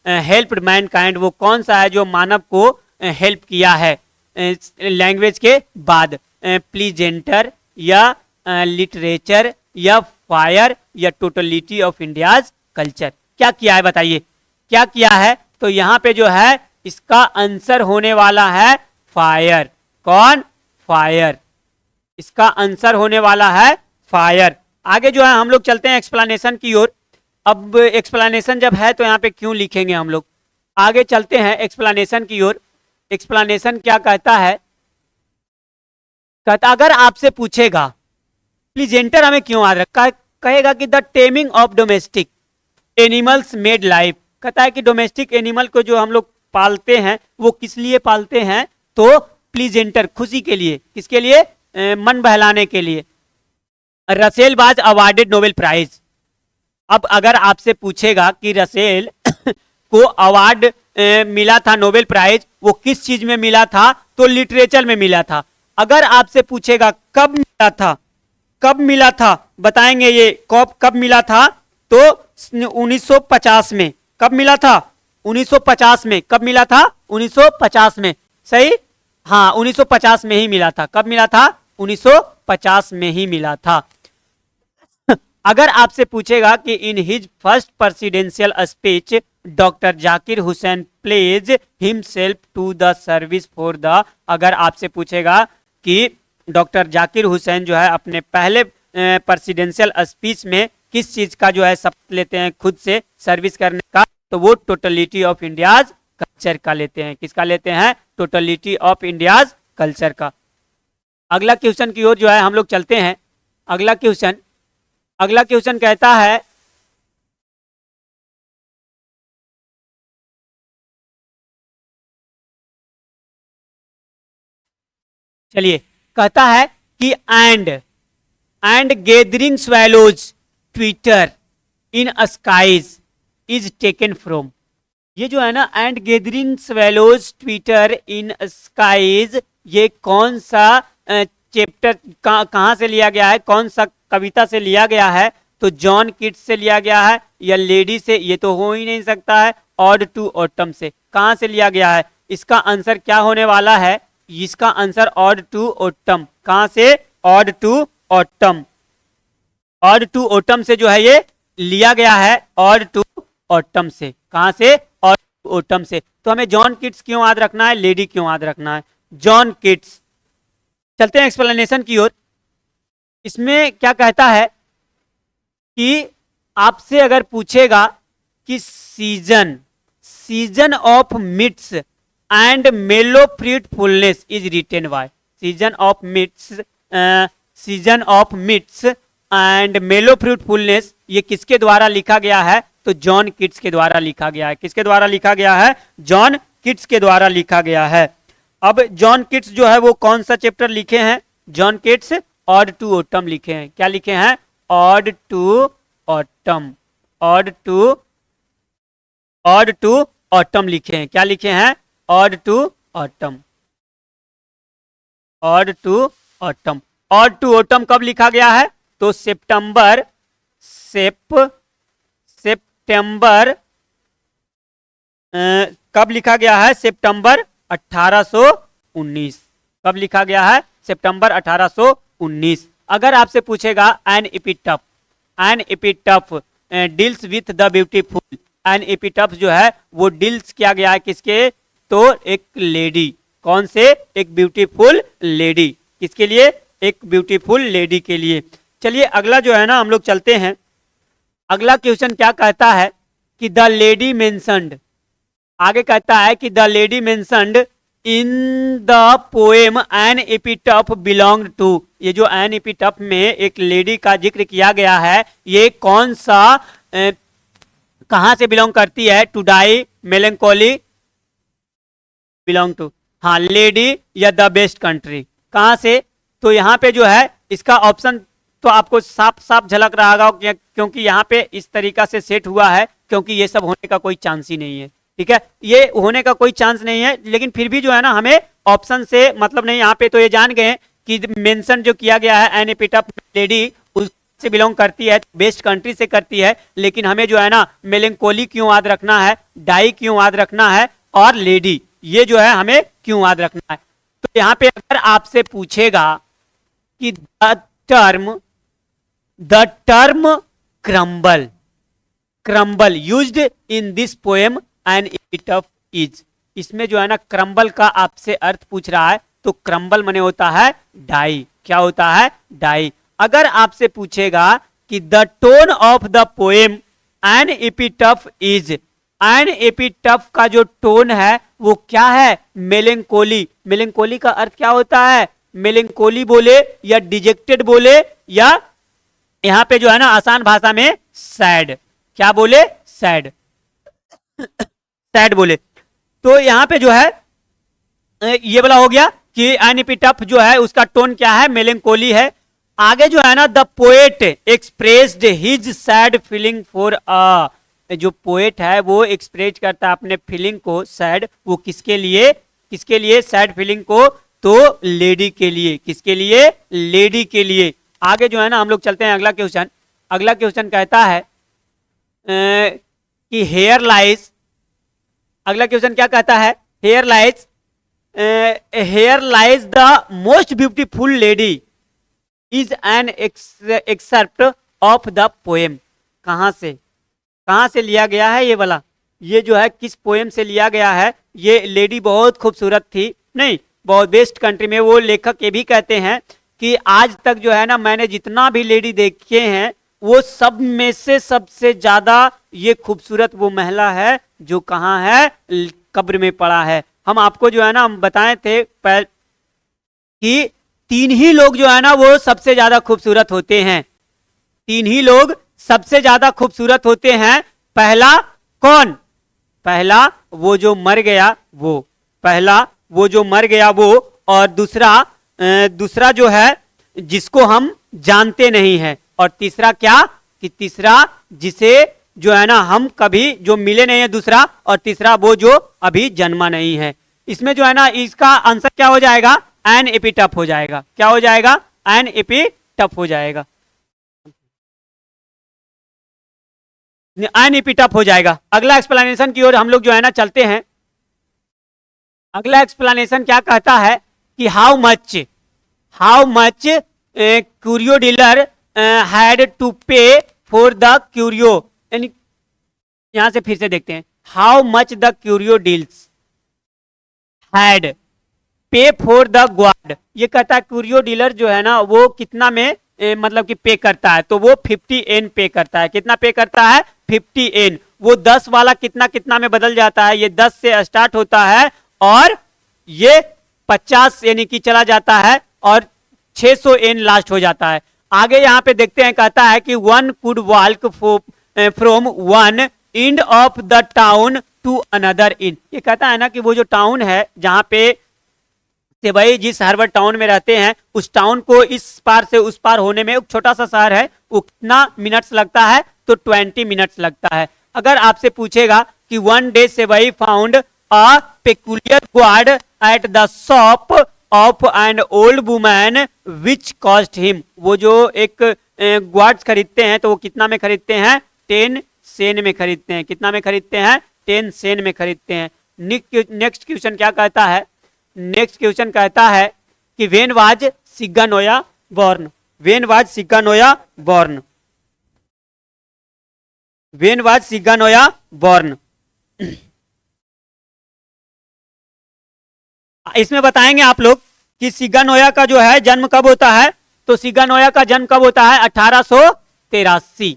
helped Mankind, वो कौन सा है जो मानव को हेल्प किया है लैंग्वेज के बाद? प्लीजेंटर या लिटरेचर या फायर या टोटलिटी ऑफ इंडियाज कल्चर? क्या किया है बताइए, क्या किया है? तो यहाँ पे जो है इसका आंसर होने वाला है फायर। कौन? फायर। इसका आंसर होने वाला है फायर। आगे जो है हम लोग चलते हैं एक्सप्लेनेशन की ओर। अब एक्सप्लेनेशन जब है तो यहाँ पे क्यों लिखेंगे हम लोग? आगे चलते हैं एक्सप्लेनेशन की ओर। एक्सप्लेनेशन क्या कहता है? कहता अगर आपसे पूछेगा प्लीजेंटर हमें क्यों याद रखा है, कहेगा कि the taming of domestic animals made life, कहता है कि डोमेस्टिक एनिमल को जो हम लोग पालते हैं वो किस लिए पालते हैं? तो प्लीजेंटर, खुशी के लिए। किसके लिए? मन बहलाने के लिए। Russell was awarded Nobel prize. अब अगर आपसे पूछेगा कि रसेल को अवार्ड मिला था नोबेल प्राइज, वो किस चीज में मिला था? तो लिटरेचर में मिला था। अगर आपसे पूछेगा कब मिला था, कब मिला था बताएंगे ये कब मिला था? तो 1950 में। कब मिला था? 1950 में। कब मिला था? 1950 में। सही? हाँ, 1950 में ही मिला था। कब मिला था? 1950 में ही मिला था। अगर आपसे पूछेगा कि in his first presidential speech doctor Zakir Hussain pledge himself to the service for the, अगर आपसे पूछेगा कि डॉक्टर जाकिर हुसैन जो है अपने पहले प्रेसिडेंशियल स्पीच में किस चीज का जो है शपथ लेते हैं खुद से सर्विस करने का, तो वो टोटलिटी ऑफ इंडियाज कल्चर का लेते हैं। किसका लेते हैं? टोटलिटी ऑफ इंडियाज कल्चर का। अगला क्वेश्चन की ओर जो है हम लोग चलते हैं। अगला क्वेश्चन कहता है चलिए, कहता है कि and gathering swallows twitter in skies is taken from, ये जो है ना and gathering swallows twitter in skies, ये कौन सा चैप्टर कहाँ से लिया गया है? कौन सा कविता से लिया गया है? तो जॉन किट्स से लिया गया है या लेडी से? ये तो हो ही नहीं सकता है। ऑड टू ऑटम से। कहाँ से लिया गया है? इसका आंसर क्या होने वाला है? इसका आंसर ऑड टू ऑटम। कहाँ से? Ode to autumn. Ode to autumn से जो है ये लिया गया है। ऑड टू ऑटम से। कहाँ से? ऑड टू ऑटम से। तो हमें जॉन किट्स क्यों याद रखना है? लेडी क्यों याद रखना है? John Keats. चलते हैं एक्सप्लेनेशन की ओर। इसमें क्या कहता है कि आपसे अगर पूछेगा कि season of mists and mellow fruitfulness is written by, season of mists and mellow fruitfulness ये किसके द्वारा लिखा गया है? तो जॉन किट्स के द्वारा लिखा गया है। किसके द्वारा लिखा गया है? जॉन किट्स के द्वारा लिखा गया है। अब जॉन किट्स जो है वो कौन सा चैप्टर लिखे हैं? John Keats ode to autumn लिखे हैं। क्या लिखे हैं? Ode to autumn, ode to autumn लिखे हैं। क्या लिखे हैं? Ode to autumn, ode to autumn. Ode to autumn कब लिखा गया है? तो सितंबर कब लिखा गया है? सितंबर 1819। कब लिखा गया है? सितंबर 1819। अगर आपसे पूछेगा an epitaph deals with the beautiful, an epitaph जो है वो डील्स किया गया है किसके? तो एक लेडी, कौन से? एक ब्यूटीफुल लेडी। किसके लिए? एक ब्यूटीफुल लेडी के लिए। चलिए अगला जो है ना हम लोग चलते हैं। अगला क्वेश्चन क्या कहता है कि द लेडी मेंशन्ड, आगे कहता है कि the lady mentioned in the poem an epitaph belong to, ये जो एन एपिटफ में एक लेडी का जिक्र किया गया है ये कौन सा कहां से बिलोंग करती है? टू डाई मेलेंकोली बिलोंग टू, हाँ लेडी या द बेस्ट कंट्री, कहां से? तो यहाँ पे जो है इसका ऑप्शन तो आपको साफ साफ झलक रहा होगा क्योंकि यहाँ पे इस तरीका से सेट हुआ है, क्योंकि ये सब होने का कोई चांस ही नहीं है। ठीक है, ये होने का कोई चांस नहीं है, लेकिन फिर भी जो है ना हमें ऑप्शन से मतलब नहीं। यहाँ पे तो ये जान गए कि मेंशन जो किया गया है एन एपिटफ लेडी उससे बिलोंग करती है, बेस्ट कंट्री से करती है, लेकिन हमें जो है ना मेलेंकोली क्यों याद रखना है, डाई क्यों याद रखना है और लेडी, ये जो है हमें क्यों याद रखना है? तो यहाँ पे अगर आपसे पूछेगा कि the term crumble used in this poem an epitaph is, इसमें जो है ना क्रम्बल का आपसे अर्थ पूछ रहा है, तो क्रम्बल माने होता है डाई। क्या होता है? डाई। अगर आपसे पूछेगा कि the tone of the poem an epitaph is, an epitaph का जो टोन है वो क्या है? मेलेंकोली। मेलेंकोली का अर्थ क्या होता है? मेलेंकोली बोले या डिजेक्टेड बोले या यहां पे जो है ना आसान भाषा में सैड, क्या बोले? सैड, सैड बोले। तो यहां पे जो है ये वाला हो गया कि एन एपिटफ जो है उसका टोन क्या है? मेलेंकोली है। आगे जो है ना the poet expressed his sad feeling for a, जो पोएट है वो एक्सप्रेस करता है अपने फीलिंग को सैड, वो किसके लिए? किसके लिए सैड फीलिंग को? तो लेडी के लिए। किसके लिए? लेडी के लिए। आगे जो है ना हम लोग चलते हैं अगला क्वेश्चन। अगला क्वेश्चन कहता है कि हेयर लाइज, अगला क्वेश्चन क्या कहता है? Here lies the most beautiful lady is an excerpt of the poem. कहां से लिया गया है ये वाला? ये जो है किस पोएम से लिया गया है? ये लेडी बहुत खूबसूरत थी, नहीं बहुत बेस्ट कंट्री में। वो लेखक ये भी कहते हैं कि आज तक जो है ना मैंने जितना भी लेडी देखे हैं वो सब में से सबसे ज्यादा ये खूबसूरत वो महिला है जो कहाँ है? कब्र में पड़ा है। हम आपको जो है ना हम बताए थे कि तीन ही लोग जो है ना वो सबसे ज्यादा खूबसूरत होते हैं, तीन ही लोग सबसे ज्यादा खूबसूरत होते हैं। पहला कौन? पहला वो जो मर गया वो, पहला वो जो मर गया वो, और दूसरा जो है जिसको हम जानते नहीं हैं, और तीसरा क्या कि तीसरा जिसे जो है ना हम कभी जो मिले नहीं है दूसरा, और तीसरा वो जो अभी जन्मा नहीं है। इसमें जो है ना इसका आंसर क्या हो जाएगा? एन एपिटफ हो जाएगा। क्या हो जाएगा? एन एपिटफ हो जाएगा, एन एपिटफ हो जाएगा। अगला एक्सप्लेनेशन की ओर हम लोग जो है ना चलते हैं। अगला एक्सप्लेनेशन क्या कहता है कि how much curio dealer had to pay for the curio, यानी यहां से फिर से देखते हैं। How much the curio deals had pay for the guard, ये कहता है क्यूरियो डीलर जो है ना वो कितना में मतलब कि पे करता है, तो वो 50 एन पे करता है। कितना पे करता है? 50 एन। वो 10 वाला कितना कितना में बदल जाता है? ये 10 से स्टार्ट होता है और ये 50 यानी कि चला जाता है और 600 एन लास्ट हो जाता है। आगे यहाँ पे देखते हैं, कहता है कि one could walk from one end of the town to another end. ये कहता है ना कि वो जो टाउन है जहां पे भाई जिस हार्वर्ड टाउन में रहते हैं, उस टाउन को इस पार से उस पार होने में, एक छोटा सा शहर है, वो कितना मिनट्स लगता है? तो 20 मिनट्स लगता है। अगर आपसे पूछेगा कि वन डे से भाई found a peculiar gourd at the shop of an old woman which cost him, वो जो एक गार्ड्स खरीदते हैं तो वो कितना में खरीदते हैं? 10 सेन में खरीदते हैं। कितना में खरीदते हैं? 10 सेन में खरीदते हैं। नेक्स्ट क्वेश्चन क्या कहता है? नेक्स्ट क्वेश्चन कहता है कि वेन वाज सिग्गानोया बॉर्न। वेन वाज सिग्गानोया बॉर्न। वेन वाज सिग्गानोया बॉर्न। इसमें बताएंगे आप लोग कि सिग्गानोया का जो है जन्म कब होता है? तो सिग्गानोया का जन्म कब होता है? 1883।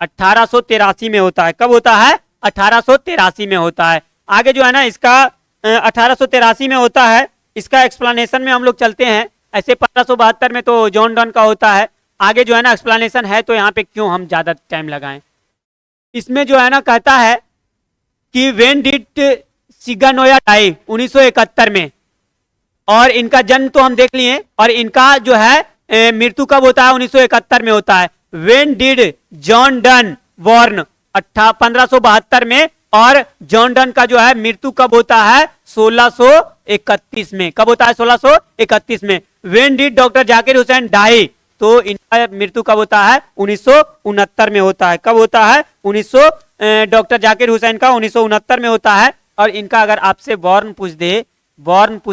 1883 में होता है। कब होता है? 1883 में होता है। आगे जो है ना इसका 1883 में होता है। इसका एक्सप्लेनेशन में हम लोग चलते हैं। ऐसे 1572 में तो जॉन डन का होता है। आगे जो है ना एक्सप्लेनेशन है, तो यहाँ पे क्यों हम ज्यादा टाइम लगाएं। इसमें जो है ना कहता है कि व्हेन डिड सिग्गानोया डाई, 1971 में, और इनका जन्म तो हम देख लिए, और इनका जो है मृत्यु कब होता है? 1971 में होता है। When did John Donne born? 1572 में। और जॉन डन का जो है मृत्यु कब होता है? 1631 में। कब होता है? 1631 में। When did doctor Zakir Hussain die? तो इनका मृत्यु कब होता है? 1969 में होता है। कब होता है? डॉक्टर जाकिर हुसैन का 1969 में होता है। और इनका अगर आपसे बॉर्न पूछ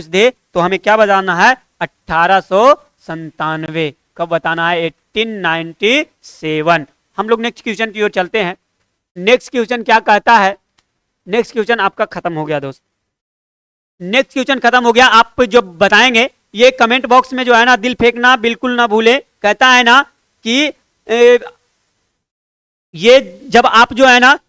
दे तो हमें क्या बताना है? 1897। कब बताना है? 1897। हम लोग नेक्स्ट क्वेश्चन की ओर चलते हैं। नेक्स्ट क्वेश्चन क्या कहता है? नेक्स्ट क्वेश्चन आपका खत्म हो गया दोस्त। नेक्स्ट क्वेश्चन खत्म हो गया। आप जो बताएंगे ये कमेंट बॉक्स में जो है ना दिल फेंकना बिल्कुल ना भूले। कहता है ना कि ये जब आप जो है ना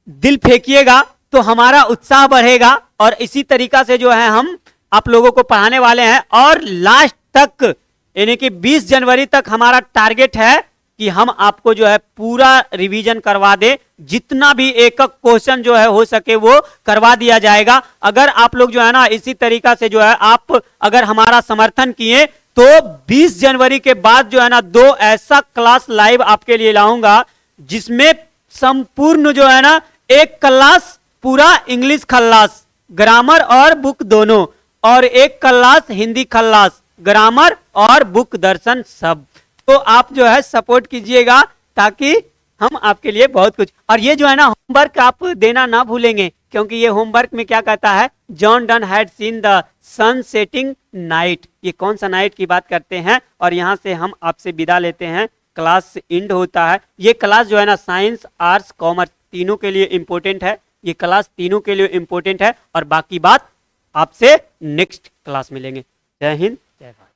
दिल फेंकिएगा तो हमारा उत्साह बढ़ेगा, और इसी तरीका से जो है हम आप लोगों को पढ़ाने वाले हैं। और लास्ट तक यानी कि 20 जनवरी तक हमारा टारगेट है कि हम आपको जो है पूरा रिवीजन करवा दे। जितना भी एक क्वेश्चन जो है हो सके वो करवा दिया जाएगा। अगर आप लोग जो है ना इसी तरीका से जो है आप अगर हमारा समर्थन किए तो 20 जनवरी के बाद जो है ना 2 ऐसा क्लास लाइव आपके लिए लाऊंगा जिसमें संपूर्ण जो है ना एक क्लास पूरा इंग्लिश खल्लास, ग्रामर और बुक दोनों, और एक क्लास हिंदी खल्लास, ग्रामर और बुक दर्शन सब। तो आप जो है सपोर्ट कीजिएगा ताकि हम आपके लिए बहुत कुछ। और ये जो है ना होमवर्क आप देना ना भूलेंगे, क्योंकि ये होमवर्क में क्या कहता है? John Donne had seen the sun setting night. ये कौन सा नाइट की बात करते हैं? और यहाँ से हम आपसे विदा लेते हैं। क्लास एंड होता है। ये क्लास जो है ना साइंस, आर्ट्स, कॉमर्स तीनों के लिए इंपॉर्टेंट है। ये क्लास तीनों के लिए इंपॉर्टेंट है। और बाकी बात आपसे नेक्स्ट क्लास मिलेंगे। जय हिंद, जय भारत।